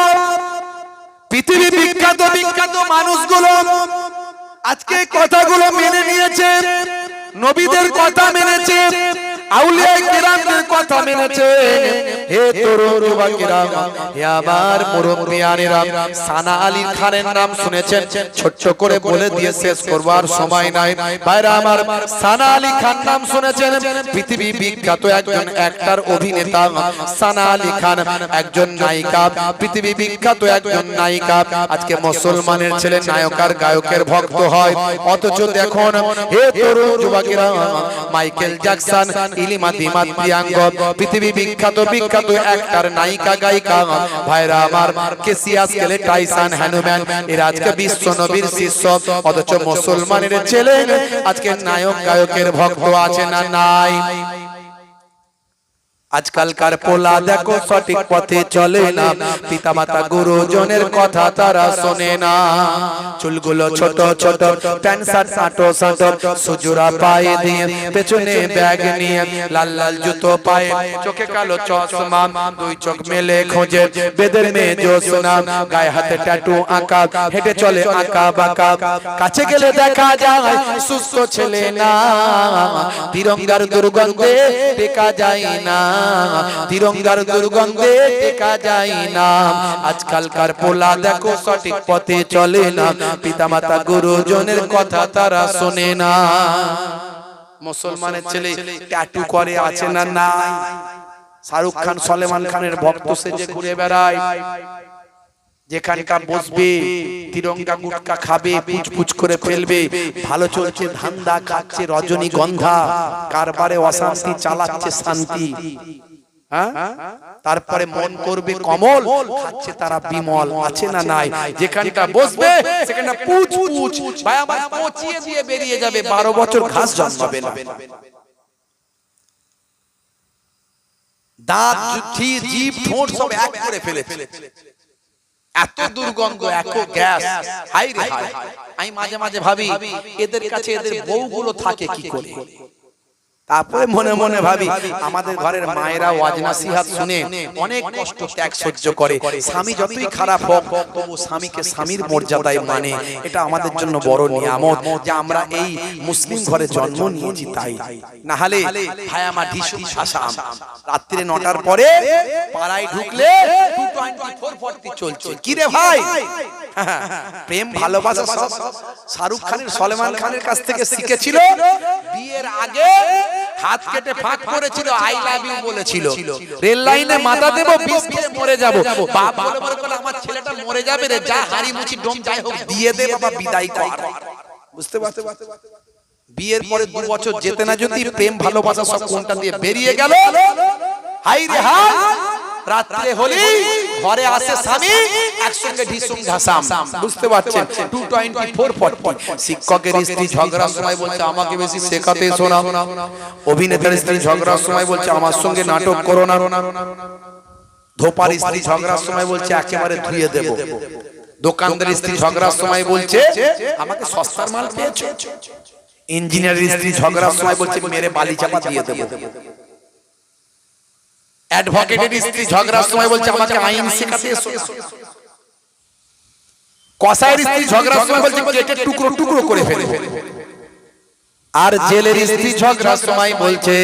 Speaker 1: পৃথিবী বিখ্যাত বিখ্যাত মানুষগুলো আজকে কথাগুলো মেনে নিয়েছে, নবীদের কথা মেনেছে, আউলিয়া কিরামদের কথা মেনেছে। হে তরুণ যুবকেরা, হে আমার মুরব্বিয়ানেরা, সানা আলী খানের নাম শুনেছেন? ছোট্ট করে বলে দিয়ে শেষ করবার সময় নাই। ভাইরা আমার, সানা আলী খান নাম শুনেছেন? পৃথিবী বিখ্যাত একজন অ্যাক্টর, অভিনেতা। সানা আলী খান একজন নায়িকা, পৃথিবী বিখ্যাত একজন নায়িকা। আজকে মুসলমানের ছেলে নায়ক আর গায়কের ভক্ত হয়, অথচ দেখুন হে তরুণ যুবকেরা, মাইকেল জ্যাকসন, ইলিমা দিমাত্রিয়াঙ্গো, পৃথিবী বিখ্যাত বিখ্যাত অ্যাক্টর, নায়িকা, গায়িকা। ভাইরা আমার, কেসিয়াস কেলে টাইসন, হ্যানুম্যান, এরা আজকে বিশ্ব নবীর শিষ্য, অথচ মুসলমানের ছেলে আজকে নায়ক গায়কের ভক্ত আছে না নাই? আজকালকার পোলা দেখো সঠিক পথে চলে না, পিতামাতা গুরুজনের কথা তারা শোনে না। চুলগুলো ছোট ছোট, প্যান্ট শার্ট সাঁটো সাঁটো, সুজুরা পায়ে দিয়ে, পেছনে ব্যাগ নিয়ে, লাল লাল জুতো পায়ে, চোখে কালো চশমা, দুই চোখ মেলে খোঁজে বেদের মেয়ে জোসনা, গায়ে হাতে ট্যাটু আঁকা, হেঁটে চলে আঁকা বাঁকা। কাছে গেলে দেখা যায় সুস্থ ছেলে না, তিরঙ্গার দুর্গন্ধে টেকা যায় না, তিরঙ্গার দুর্গন্ধে টেকা যায় না। আজকালকার পোলা দেখো সঠিক পথে চলে না, পিতামাতা গুরুজনের কথা তারা শোনে না। মুসলমানের ছেলে ট্যাটু করে আছে না নাই? শাহরুখ খান সলমান খানের ভক্ত সেজে ঘুরে বেড়ায়, যেখানকার বসবে তিরঙ্গা গুটকা খাবে, পুচপুচ করে ফেলবে। ভালো চলছে ধান্দা, খাচ্ছে রজনীগন্ধা, কারবারে অশান্তি, চালাচ্ছে শান্তি। তারপরে মন করবে কমল, খাচ্ছে তারা বিমল। আছে না নাই? যেখানটা বসবে সেখানটা পুচ পুচ ভাই আমার পচিয়ে দিয়ে বেরিয়ে যাবে, 12 বছর ঘাস জন্মাবে না। দাঁত, জিভ, ঠোঁট সব এক করে ফেলেছে, এত দুর্গন্ধ, এত গ্যাস। হাই রে হাই, আমি মাঝে মাঝে ভাবি এদের কাছে এদের বউগুলো থাকে কি করে। তারপরে মনে মনে ভাবি আমাদের ঘরের মায়েরা ওয়াজ নসিহত শুনে অনেক কষ্ট ত্যাগ সহ্য করে। স্বামী যতই খারাপ হোক তবু স্বামীকে স্বামীর মর্যাদায় মানে। এটা আমাদের জন্য বড় নিয়ামত যে আমরা এই মুসলিম ঘরে জন্ম নিয়েছি। তাই না হলে ভাই আমার ঢিসুম শাসাম, রাত্রি 9টার পরে পাড়ায় ঢুকলে 224 চলছে। কি রে ভাই, প্রেম ভালোবাসা সব শাহরুখ খানের সলমান খানের কাছ থেকে শিখেছিল। বিয়ের আগে হাত কেটে ফাঁক করেছিল, আই লাভ ইউ বলেছিল। রেল লাইনে মাথা দেব, বিষ খেয়ে মরে যাব। বাপ বলে বলে আমার ছেলেটা মরে যাবে রে, যা হাড়ি মুচি ডোম যাই হোক দিয়ে দে বাবা, বিদায় কর। বুঝতে পারছো? বিয়ের পরে 2 বছর যেতে না যদি প্রেম ভালোবাসা সব কোনটা দিয়ে বেরিয়ে গেল। হাই রে হাই, রাত্রে হলি ঘরে আসে স্বামী, একসঙ্গে ঢিসুম ঢাসাম। বুঝতে পারছেন? 224 শিক্ষকের স্ত্রী ঝগড়ার সময় বলছে আমাকে বেশি শেখাতে শোনাও, অভিনেতার স্ত্রী ঝগড়ার সময় বলছে আমার সঙ্গে নাটক করো না, ধোপার স্ত্রী ঝগড়ার সময় বলছে একেবারে ধুয়ে দেব, দোকানদার স্ত্রী ঝগড়ার সময় বলছে আমাকে সস্তার মাল পেয়েছো, ইঞ্জিনিয়ারের স্ত্রী ঝগড়ার সময় বলছে মেরে বালি চাপা দিয়ে দেব, অ্যাডভোকেটের স্ত্রী ঝগড়ার সময় বলছে আমাকে আইন শেখাতে এসো, কসাইয়ের স্ত্রী ঝগড়ার সময় বলছে কেটে টুকরো টুকরো করে ফেলবো, আর জেলের স্ত্রী ঝগড়ার সময় বলছে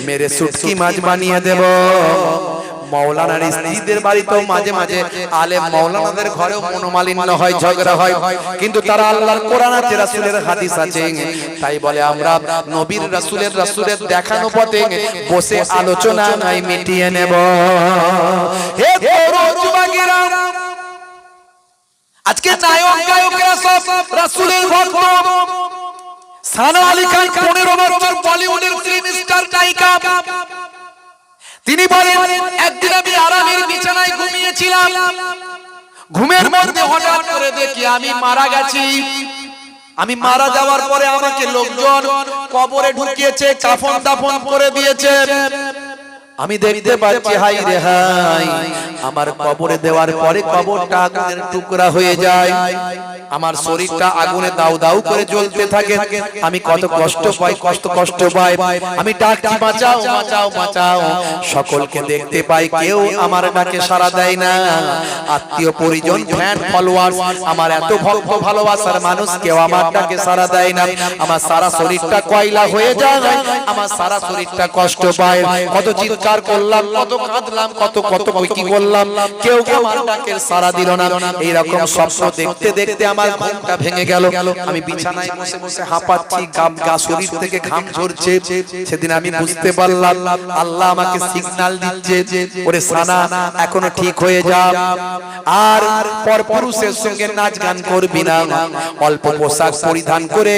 Speaker 1: মেরে শুটকি মাছ বানিয়ে দেব। মৌলানার স্ত্রীদের বাড়িতেও মাঝে মাঝে আলেম মৌলানাদের ঘরেও মনোমালিন্য হয়, ঝগড়া হয়, কিন্তু তারা আল্লাহর কোরআন আছে, রাসূলের হাদিস আছে, তাই বলে আমরা নবীর রাসূলের দেখানো পথে বসে আলোচনা নাই মিটিয়ে নেব। হে তরুণ যুবকেরা, আজকে নায়ক গায়করা সব রাসূলের ভক্ত। সানা আলী খান 15 বছর বলিউডের ফিল্ম স্টার নায়িকা। তিনি বলেন একদিন আমি আরামের বিছানায় ঘুমিয়েছিলাম, ঘুমের মধ্যে হঠাৎ করে দেখি আমি মারা গেছি। আমি মারা যাওয়ার পরে আমাকে লোকজন কবরে ঢুকিয়েছে, কাফন দাফন করে দিয়েছে। আমি দেখতে পাচ্ছি হাই রে হাই, আমার কবরে দেওয়ার পরে কবরটা আগুনের টুকরা হয়ে যায়, আমার শরীরটা আগুনে দাউ দাউ করে জ্বলতে থাকে। আমি কত কষ্ট পাই, কষ্ট পাই। আমি ডাকছি বাঁচাও বাঁচাও বাঁচাও, সকলকে দেখতে পাই, কেউ আমার ডাকে সাড়া দেয় না। আত্মীয় পরিজন, ফ্যান ফলোয়ার, আমার এত ভক্ত ভালোবাসার মানুষ, কেউ আমার ডাকে সাড়া দেয় না। আমার সারা শরীরটা কয়লা হয়ে যায়, আমার সারা শরীরটা কষ্ট পায়। কত চিৎকার করলাম, কত কাঁদলাম, কত কি করলাম, কেউ আমার ডাকের সাড়া দিল না। এইরকম স্বপ্ন দেখতে দেখতে আমার ঘুমটা ভেঙে গেল। আমি বিছানায় বসে বসে হাঁপাচ্ছি, গা শরীর থেকে ঘাম ঝরছে। সেদিন আমি বুঝতে পারলাম আল্লাহ আমাকে সিগন্যাল দিচ্ছে, ওরে সানা এখনো ঠিক হয়ে যা, আর পরপুরুষের সঙ্গে নাচ গান করবি না, অল্প পোশাক পরিধান করে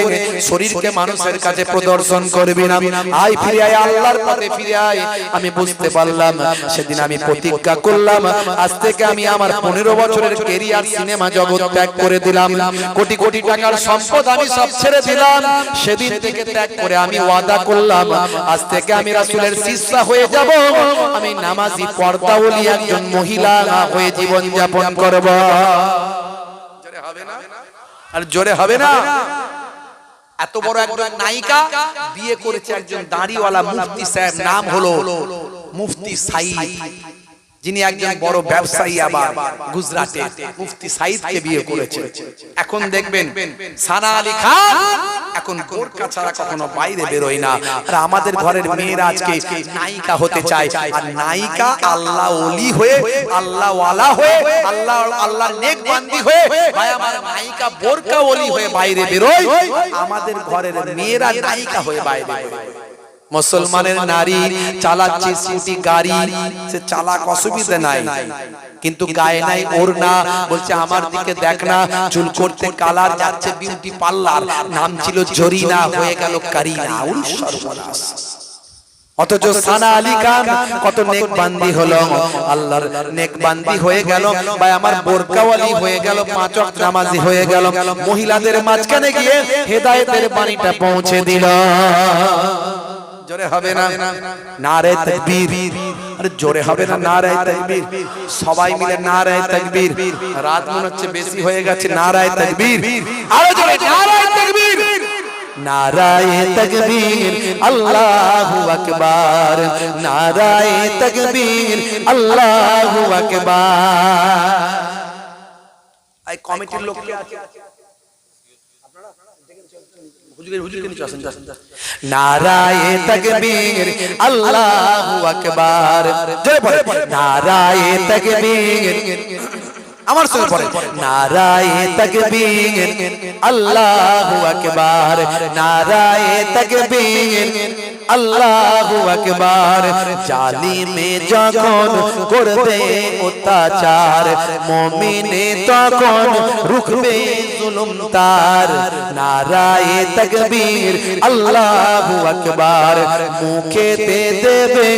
Speaker 1: শরীরকে মানুষের কাছে প্রদর্শন করবি না। আয় ফিরে আয়, আল্লাহর পথে ফিরে আয়। আমি বুঝতে পারলাম, সেদিন আমি প্রতিজ্ঞা করলাম আজ থেকে আমি আমার 15 বছরের ক্যারিয়ার সিনেমা জগৎ ত্যাগ করে দিলাম, কোটি কোটি টাকার সম্পদ আমি সব ছেড়ে দিলাম। সেদিন থেকে ত্যাগ করে আমি ওয়াদা করলাম আজ থেকে আমি রাসূলের শিষ্যা হয়ে যাব, আমি নামাজি পর্দাওয়ালি একজন মহিলা হয়ে জীবন যাপন করব। জোরে হবে না? আর জোরে হবে না? এত বড় একজন নায়িকা বিয়ে করেছে একজন দাড়িওয়ালা মুফতি সাহেব, নাম হলো মুফতি সাইদ, যিনি একজন বড় ব্যবসায়ী, আবার গুজরাটে মুফতি সাইদকে বিয়ে করেছে। এখন দেখবেন সানা আলী খান এখন বোরকা ছাড়া কখনো বাইরে বেরোয় না। আর আমাদের ঘরের মেয়েরা আজকে নায়িকা হতে চায়, আর নায়িকা আল্লাহ ওলি হয়ে, আল্লাহ ওয়ালা হয়ে, আল্লাহ নেক বান্দি হয়ে, ভাই আমার নায়িকা বোরকা ওলি হয়ে বাইরে বেরোয়, আমাদের ঘরের মেয়েরা নায়িকা হয়ে বাইরে বেরোয়। মুসলমানের নারী চালাচ্ছে স্কুটি গাড়ি, সে চালাক, অসুবিধা নাই, কিন্তু গায়ে নাই ওড়না, বলছে আমার দিকে দেখ না, চুল করতে কালার, যাচ্ছে বিউটি পার্লার, নাম ছিল জরিনা হয়ে গেল কারিনা। সর্বনাশ। অথচ সানা আলী খান কত নেক বান্দি হলো, আল্লাহর নেক বান্দি হয়ে গেল, ভাই আমার বোরকাওয়ালি হয়ে গেল, 5 ওয়াক্ত নামাজি হয়ে গেল, মহিলাদের মাঝখানে গিয়ে হেদায়েতের বাণীটা পৌঁছে দিল। জোরে হবে না? নারে তাকবীর। আরে জোরে হবে না? নারে তাকবীর। সবাই মিলে নারে তাকবীর। রাত মনে হচ্ছে বেশি হয়ে গেছে, নারে তাকবীর। আরো জোরে নারে তাকবীর। নারায়ে তাকবীর, আল্লাহু আকবার, নারায়ে তাকবীর, আল্লাহু আকবার। এই কমিটির লোক কে আছে? নারায়ে তাকবীর, আল্লাহু আকবার, নারায়ে তাকবীর, আমার সঙ্গে পড়ে, নারায়ে তাকবীর, আল্লাহু আকবার, নারায়ে তাকবীর, আল্লাহু আকবার। জালিমে যখন করবে অত্যাচার, মুমিনে তখন রুখবে জুলুম তার। নারায়ে তাকবীর, আল্লাহু আকবার, মুখেতে দেবে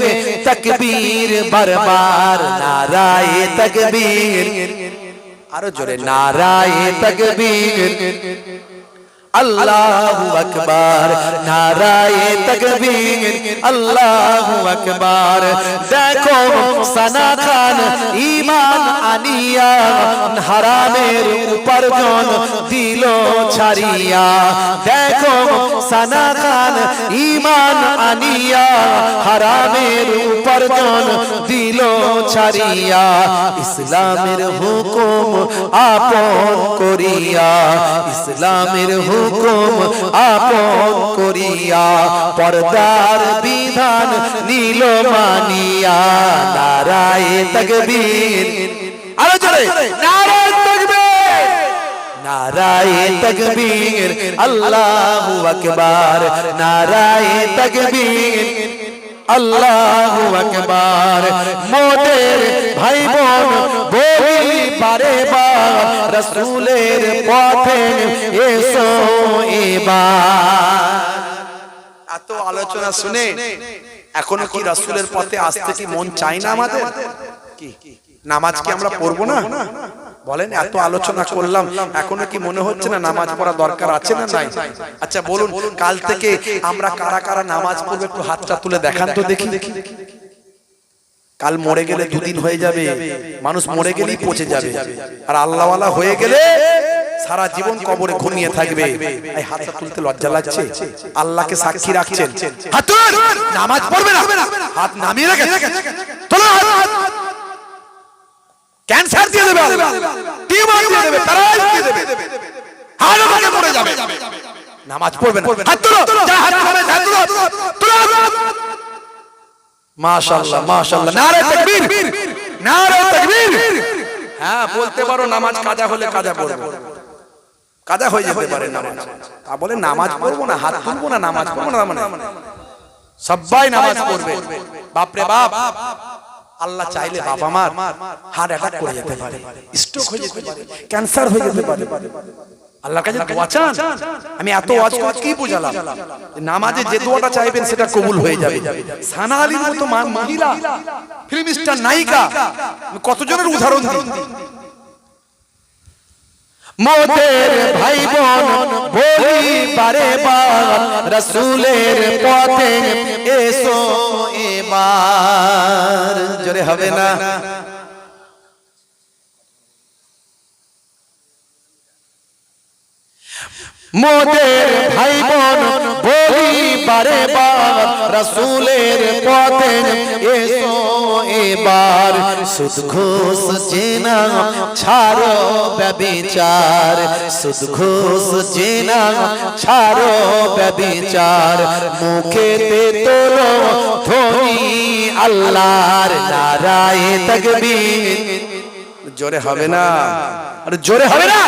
Speaker 1: তাকবীর বারবার। নারায়ে তাকবীর, আরো জোরে নারায়ে তাকবীর, আল্লাহু আকবার, নারায়ে তাকবীর, আল্লাহু আকবার। দেখো সানা খান ঈমান আনিয়া হারামের উপার্জন দিল ছাড়িয়া। দেখো সানা খান ঈমান আনিয়া হারামের উপার্জন দিল ছাড়িয়া। ইসলামের হুকুম আপন করিয়া, ইসলামের হুকুম আপন করিয়া, পর্দার বিধান নীল মানিয়া। নারায়ে তাকবীর, আরো জোরে নারায়ে তাকবীর, নারায়ে তাকবীর, আল্লাহু আকবার, নারায়ে তাকবীর, আল্লাহু আকবার। মোদের ভাই বোন বলি বারে বার, রাসূলের পথে এসো এবার। এত আলোচনা শুনে এখনো কি রাসূলের পথে আসতে কি মন চায় না আমাদের? কি নামাজ কি আমরা পড়বো না? বলেন, এত আলোচনা করলাম, এখনো কি মনে হচ্ছে না নামাজ পড়া দরকার আছে না নাই? আচ্ছা বলুন, কাল থেকে আমরা কারা কারা নামাজ পড়বো একটু হাতটা তুলে দেখান তো দেখি। কাল মরে গেলে 2 দিন হয়ে যাবে, মানুষ মরে গেলেই পচে যাবে, আর আল্লাহওয়ালা হয়ে গেলে সারা জীবন কবরে ঘুমিয়ে থাকবে। এই হাতটা তুলতে লজ্জা লাগছে? আল্লাহকে সাক্ষী রাখছেন, হাত তুলুন, নামাজ পড়বে না, হাত নামিয়ে রাখেন, তোলো হাত। ক্যান্সার দিয়ে দেবে, টিউমার দিয়ে দেবে, প্যারালাইজ দিয়ে দেবে, হাড় ভেঙে পড়ে যাবে, নামাজ পড়বে না। হাত তুলো, যা হাত নামে, হাত তুলো, তুলো। মাশাআল্লাহ, মাশাআল্লাহ, নারে তাকবীর, নারে তাকবীর। হ্যাঁ বলতে পারো নামাজ কাজা হলে কাজা পড়বো, কাজা হয়ে যেতে পারে নামাজ। তা বলে নামাজ পড়বো না, হাত তুলবো না, নামাজ পড়বো না, মানে সবাই নামাজ পড়বে। বাপ রে বাপ, আল্লাহ চাইলে বাপ আমার হার্ট অ্যাটাক করে যেতে পারে, স্ট্রোক হয়ে যেতে পারে, ক্যান্সার হয়ে যেতে পারে। আল্লাহর কাছে দোয়া চান? আমি এত ওয়াজ করে কি বুঝালাম? নামাজে যে দোয়াটা চাইবেন সেটা কবুল হয়ে যাবে। সানা আলীর মতো মহিলা, ফিল্ম স্টার নায়িকা, কতজনের উদাহরণ দিই। মোদের ভাই বোন বলি বারে বার, রাসূলের পথে এসো এবার। জোরে হবে না? মোদের ভাই বোন বলি বারে বার, রাসূলের পথে এসো এবার। সুদ ঘুষ জেনা ছাড়ো ব্যভিচার, সুদ ঘুষ জেনা ছাড়ো ব্যভিচার। মুখেতে তোলো ধ্বনি আল্লাহর, নারায়ে তাকবীর। জোরে হবে না? আরে জোরে হবে না?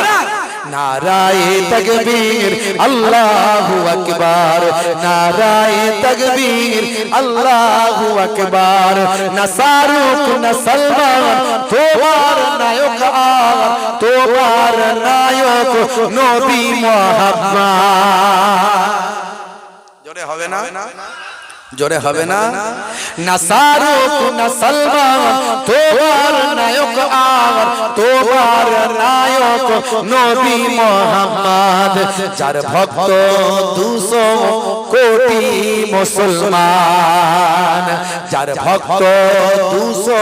Speaker 1: নারায়ে তাকবীর, আল্লাহু আকবার, নারায়ে তাকবীর, আল্লাহু আকবার। না শাহরুখ না সলমান তোমার নায়ক আর, তোমার নায়ক নবী মুহাম্মদ। জোরে হবে না? জোরে হবে না? না শাহরুখ না সলমান তোমার নায়ক আর, তোমার নায়ক নবী মুহাম্মদ। যার ভক্ত 200 কোটি মুসলমান, যার ভক্ত 200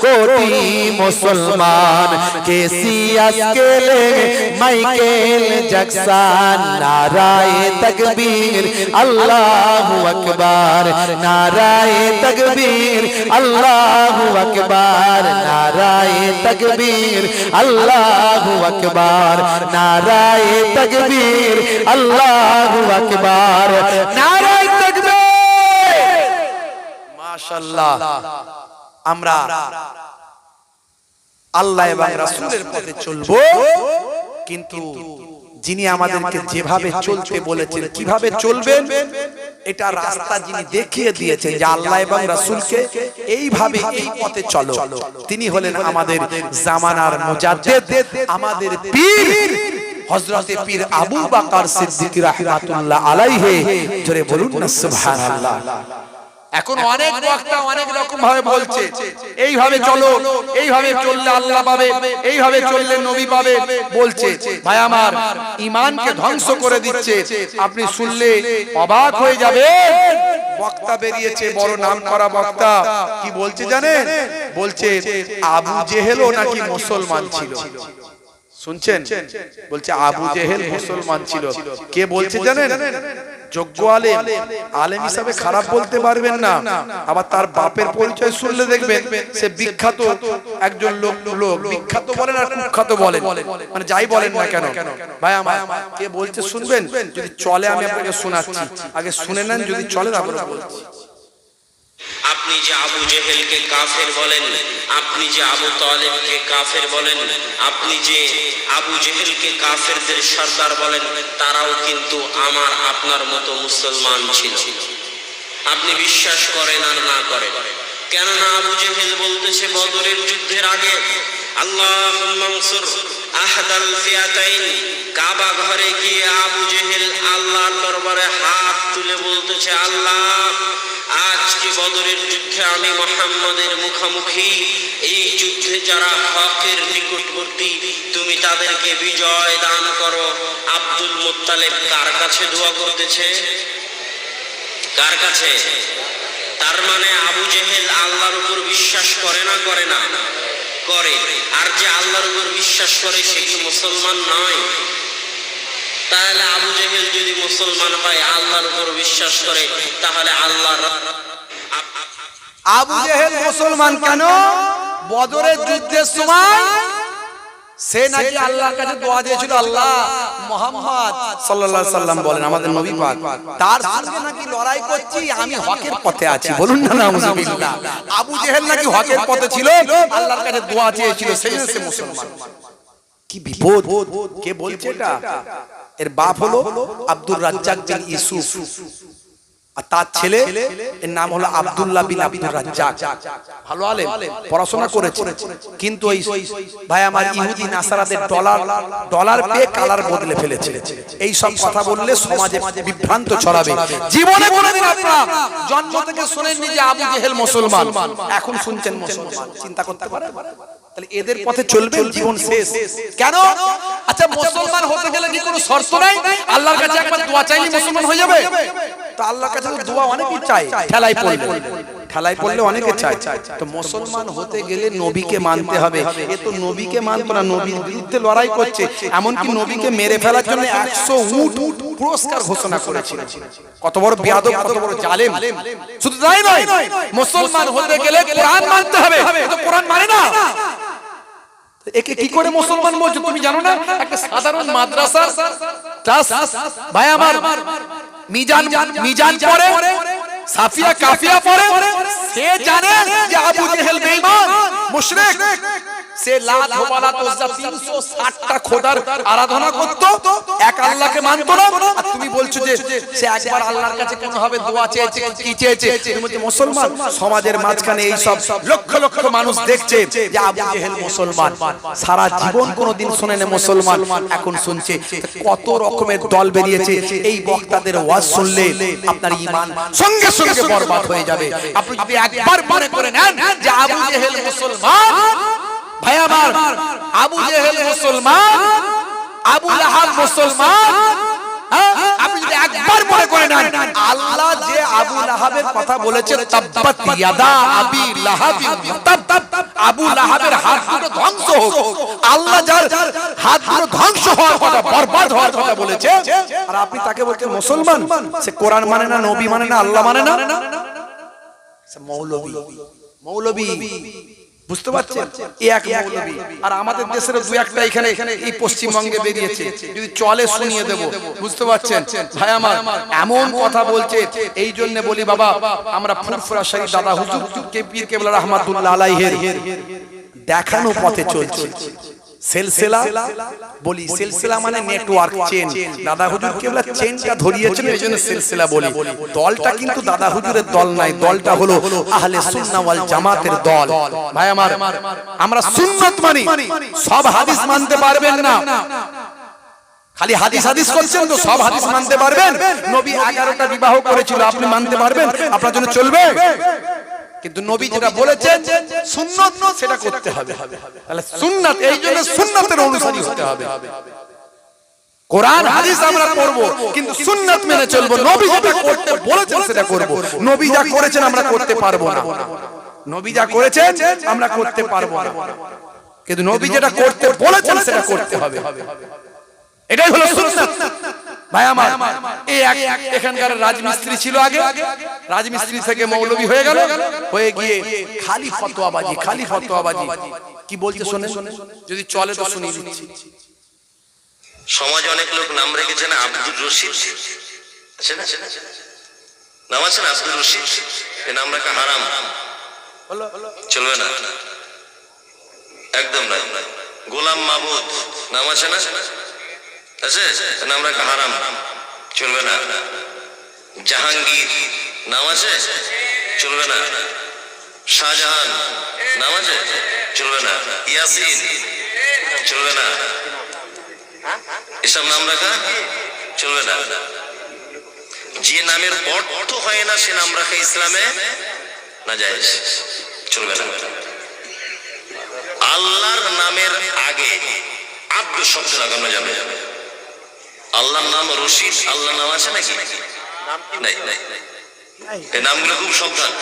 Speaker 1: কোটি মুসলমান। কেসিয়াস কেলে মাইকেল জ্যাকসন, নারায়ে তাকবীর, আল্লাহু আকবার, নারায়ে তাকবীর, আল্লাহু আকবার, নারায়ে তাকবীর, আল্লাহু আকবার, নারায়ে তাকবীর, আল্লাহু আকবার, নারায়ে তাকবীর। মাশাআল্লাহ, আমরা আল্লাহ এবং রাসূলের পথে চলবো, কিন্তু যিনি আমাদেরকে যেভাবে চলতে বলেছেন, কিভাবে চলবেন, এটা রাস্তা যিনি দেখিয়ে দিয়েছেন যে আল্লাহ এবং রাসূলকে এইভাবে এই পথে চলো, তিনি হলেন আমাদের জামানার মুজাদ্দিদ, আমাদের পীর হযরতে পীর আবু বকর সিদ্দিক রাহমাতুল্লাহ আলাইহি। জোরে বলুন না সুবহানাল্লাহ। এখন অনেক বক্তা অনেক রকম ভাবে বলছে, এইভাবে চলো, এইভাবে চললে আল্লাহ পাবে, এইভাবে চললে নবী পাবে বলছে। ভাই আমার, ঈমানকে ধ্বংস করে দিচ্ছে। আপনি শুনলে অবাক হয়ে যাবে। বক্তা বেরিয়েছে, বড় নামকরা বক্তা, কি বলছে জানেন? বলছে আবু জেহেলও নাকি মুসলমান ছিল। শুনছেন? বলছে আবু জেহেল মুসলমান ছিল। কে বলছে জানেন? যোগ্য আলেম, আলেম হিসাবে খারাপ বলতে পারবেন না। আবার তার বাপের পরিচয় শুনলে দেখবেন সে বিখ্যাত একজন লোক। বিখ্যাত বলেন আর কুখ্যাত বলেন, মানে যাই বলেন না কেন। ভাই আমার, কে বলছে শুনবেন? যদি চলে আমি আপনাকে শোনাচ্ছি, আগে শুনে নেন, যদি চলে তারপরে বলছি।
Speaker 2: আপনি যে আবু জেহেলকে কাফের বলেন, আপনি যে আবু তালেবকে কাফের বলেন, আপনি যে আবু জেহেলকে কাফেরদের সর্দার বলেন, তারাও কিন্তু আমার আপনার মতো মুসলমান ছিল। আপনি বিশ্বাস করেন আর না করেন, কেননা আবু জেহেল বলতেছে বদরের যুদ্ধের আগে, আল্লাহুম্মা আনসুর আহদাল ফিয়াতাইন। কাবা ঘরে গিয়ে আবু জেহেল আল্লাহর দরবারে হাত তুলে বলতেছে, আল্লাহ, আজকে বদরের যুদ্ধে আমি মুহাম্মাদের মুখোমুখি, এই যুদ্ধে যারা হকের নিকটবর্তী তুমি তাদেরকে বিজয় দান করো। আব্দুল মুত্তালিব কার কাছে দোয়া করতেছে? কার কাছে? তার মানে আবু জেহেল আল্লাহর উপর বিশ্বাস করে না? করে না? করে। আর যে আল্লাহর উপর বিশ্বাস করে সে কি মুসলমান নয়? তাহলে আবু জেহেল যদি মুসলমান হয়, আল্লাহর উপর বিশ্বাস করে, তাহলে আল্লাহ।
Speaker 1: আবু জেহেল মুসলমান কেন? বদরের যুদ্ধের সময় সে নাকি আল্লাহর কাছে দোয়া দিয়েছিল, আল্লাহ, মুহাম্মদ সাল্লাল্লাহু আলাইহি সাল্লাম বলেন, আমাদের নবী পাক, তার সঙ্গে নাকি লড়াই করছি, আমি হকের পথে আছি। বলুন না নাউজুবিল্লাহ। আবু জেহেল নাকি হকের পথে ছিল, আল্লাহর কাছে দোয়া চেয়েছিল, সেই জন্য সে মুসলমান। কি বিপদ! কে বলছে এটা? এর বাপ হলো আব্দুর রাজ্জাক বিন ইউসুফ। আর তার ছেলে এর নাম হলো আব্দুল্লাহ বিন আব্দুর রাজ্জাক, ভালো আলেম, পড়াশোনা করেছে, কিন্তু ওই ভাই আমার ইহুদি নাসারাদের ডলার পেয়ে কালার বদলে ফেলেছে। এই সব কথা বললে সমাজে বিভ্রান্ত ছড়াবে। জীবনে কোনোদিন আপনারা জন্ম থেকে শুনেননি যে আবু জেহেল মুসলমান, এখন শুনছেন মুসলমান, চিন্তা করতে পারেন? তাহলে এদের পথে চলবে, জীবন শেষ। কেন? আচ্ছা, মুসলমান হতে গেলে কি কোনো শর্ত নাই? আল্লাহর কাছে একবার দোয়া চাইলে মুসলমান হয়ে যাবে? তো আল্লাহর কাছে তো দোয়া অনেকেই চায়, ঠেলাই পড়লে অনেকে চায়। তো মুসলমান হতে গেলে নবীকে মানতে হবে। এ তো নবীকে মানতো না, নবীর বিরুদ্ধে লড়াই করছে, এমনকি নবীকে মেরে ফেলার জন্য 100 উট পুরস্কার ঘোষণা করেছিল। কত বড় বেয়াদব, কত বড় জালেম! শুধু তাই নয়, মুসলমান হতে গেলে কোরআন মানতে হবে। তো কোরআন মানে না, একে কি করে মুসলমান বলছো তুমি জানো না? একটা সাধারণ মাদ্রাসা ক্লাস ভাই আমার মিজান পড়ে, সাফিয়া কাফিয়া পড়ে, সে জানে যে আবু জেহেল বেঈমান মুশরিক। সে লাত ওয়ালাত উজ্জা 360টা খোদার আরাধনা করত, এক আল্লাহকে মানত না। আর তুমি বলছো যে সে একবার আল্লাহর কাছে কোন ভাবে দোয়া চেয়েছে, কি চেয়েছে? তুমি বলছো মুসলমান। সমাজের মাঝখানে এই সব লক্ষ লক্ষ মানুষ দেখছে যে আবু জেহেল মুসলমান, সারা জীবন কোনোদিন শুনেনি মুসলমান, এখন শুনছে। কত রকমের দল বেরিয়েছে, এই বক্তাদের ওয়াজ শুনলে আপনার ঈমান সঙ্গে সঙ্গে বরবাদ হয়ে যাবে। আপনি যদি একবার মনে করে নেন যে আবু জেহেল মুসলমান, ভাই আমার, আবু জেহেল মুসলমান, আবু লাহাব মুসলমান, আপনি যদি একবার মনে করে নেন আল্লাহ যে আবু লাহাবের কথা বলেছে, তাব্বাত ইয়াদা আবি লাহাবি তাব, আবু লাহাবের হাত দুটো ধ্বংস হোক, আল্লাহ যার হাত দুটো ধ্বংস হওয়ার কথা, বরবাদ হওয়ার কথা বলেছে, আর আপনি তাকে বলছেন মুসলমান। সে কোরআন মানে না, নবী মানে না, আল্লাহ মানে না, সে মৌলবী। বুঝতে পারছেন? এক মৌলবী। আর আমাদের দেশের দু একটা এখানে এই পশ্চিমবঙ্গে বেরিয়েছে, যদি চলে শুনিয়ে দেব। বুঝতে পারছেন ভাই আমার? এমন কথা বলছে, এই জন্য বলি বাবা, আমরা ফুরফুরা শরীফ দাদা হুজুর পীর কেবলা রাহমাতুল্লাহ আলাইহির দেখানো পথে চলছে। সিলসিলা বলি, সিলসিলা মানে নেটওয়ার্ক, চেন। দাদা হুজুর কেবলা চেনটা ধরিয়েছেন, এইজন্য সিলসিলা বলি। দলটা কিন্তু দাদা হুজুরের দল নাই, দলটা হলো আহলে সুন্নাহ ওয়াল জামাতের দল। ভাই আমার, আমরা সুন্নাত মানি, সব হাদিস মানতে পারবেন না। খালি হাদিস হাদিস করছেন তো, সব হাদিস মানতে পারবেন? নবী 11টা বিবাহ করেছিল, আপনি মানতে পারবেন? আপনার জন্য চলবে? কিন্তু নবী যেটা বলেছেন সুন্নাত, সেটা করতে হবে। তাহলে সুন্নাত, এই জন্য সুন্নাতের অনুসারী হতে হবে। কোরআন হাদিস আমরা পড়ব, কিন্তু সুন্নাত মেনে চলবো। নবী যেটা করতে বলেছেন সেটা করব। নবী যা করেছেন আমরা করতে পারবো না, নবী যা করেছেন আমরা করতে পারবো না, কিন্তু নবী যেটা করতে বলেছেন সেটা করতে হবে। এটাই হলো সুন্নাত। ভাই আমার, এই এখানকার রাজমিস্ত্রি ছিল আগে, রাজমিস্ত্রি থেকে মৌলবী হয়ে গেল, হয়ে গিয়ে খালি ফতোয়াবাজি, খালি ফতোয়াবাজি। কি বলছে শোনেন, যদি চলে তো শুনিয়ে দিচ্ছি।
Speaker 2: সমাজে অনেক লোক নাম রেখেছে না, আব্দুর রশিদ আছে না, নাম আছে না আব্দুর রশিদ, এই নাম রাখা হারাম, চলবে না, একদম না। গোলাম মাহমুদ নাম আছে না, আছে, নাম রাখা হারাম, চলবে না। জাহাঙ্গীর নাম আছে, চলবে না। শাহজাহান নাম আছে, চলবে না। ইয়াসিন চলবে না, এসব নাম রাখা চলবে না। যে নামের অর্থ হয় না সে নাম রাখা ইসলামে নাজায়েজ, চলবে না। আল্লাহর নামের আগে আব্দ শব্দ লাগানো যাবে। আল্লাহর নাম রশিদ, আল্লাহর নাম আছে নাকি? নাই, এই নামগুলো খুব সাবধান।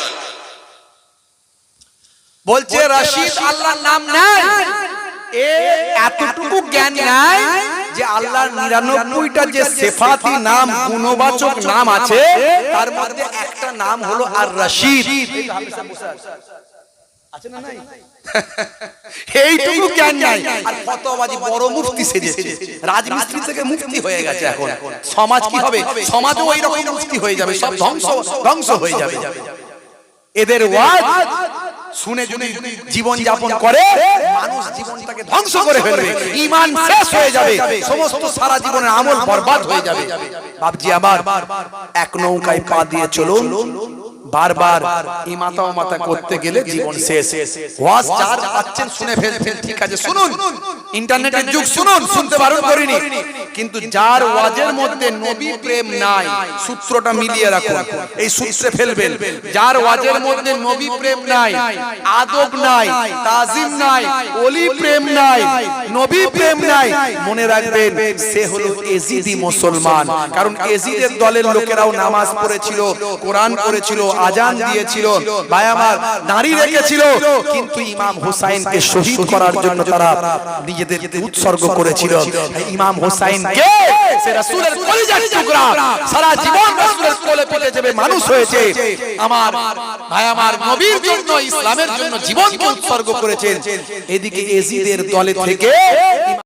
Speaker 1: বলছে রশিদ আল্লাহর নাম নাই, এতটুকু জ্ঞান নাই যে আল্লাহর 99টা যে সিফাতি নাম, গুণবাচক নাম আছে, তার মধ্যে একটা নাম হলো আর রশিদ। আছে না নাই? এইটুকু জ্ঞান নাই। আর ফতোয়াবাজি বড় মুফতি সেজেছে, রাজমিস্ত্রি থেকে মুফতি হয়ে গেছে। এখন সমাজ কি হবে? সমাজও ওই রকম মুফতি হয়ে যাবে, সব ধ্বংস হয়ে যাবে। এদের ওয়াজ শুনে যদি জীবন যাপন করে মানুষ জীবনটাকে ধ্বংস করে ফেলবে, ঈমান শেষ হয়ে যাবে, সমস্ত সারা জীবনের আমল বরবাদ হয়ে যাবে। বাপজি আবার এক নৌকায় পা দিয়ে চলুন, বারবার ইমাতা ও মাতা করতে গেলে জীবন শেষ। ওয়াজ যার পাচ্ছেন শুনে ফেলছেন, ঠিক আছে শুনুন, ইন্টারনেটের যুগ, শুনুন, শুনতে বারণ করিনি, কিন্তু যার ওয়াজের মধ্যে নবী প্রেম নাই, সূত্রটা মিলিয়ে রাখুন, এই সূত্রে ফেলবেন। যার ওয়াজের মধ্যে নবী প্রেম নাই, আদব নাই, তাজিম নাই, ওলি প্রেম নাই, নবী প্রেম নাই, মনে রাখবেন সে হলো এজিদি মুসলমান। কারণ এজিদের দলের লোকেরাও নামাজ পড়েছিল, কোরআন পড়েছিল, আজান দিয়েছিল, ভাই আমার নারী রেখেছিল, কিন্তু ইমাম হুসাইনকে শহীদ করার জন্য তারা নিজেদেরকে উৎসর্গ করেছিল। ইমাম হুসাইন কে সে রাসূলের কলিজার টুকরা, সারা জীবন রাসূলের কোলে পিঠে চেপে মানুষ হয়েছে। আমার ভাই আমার নবীর জন্য, ইসলামের জন্য জীবনকে উৎসর্গ করেছেন। এদিকে এজিদের দলে থেকে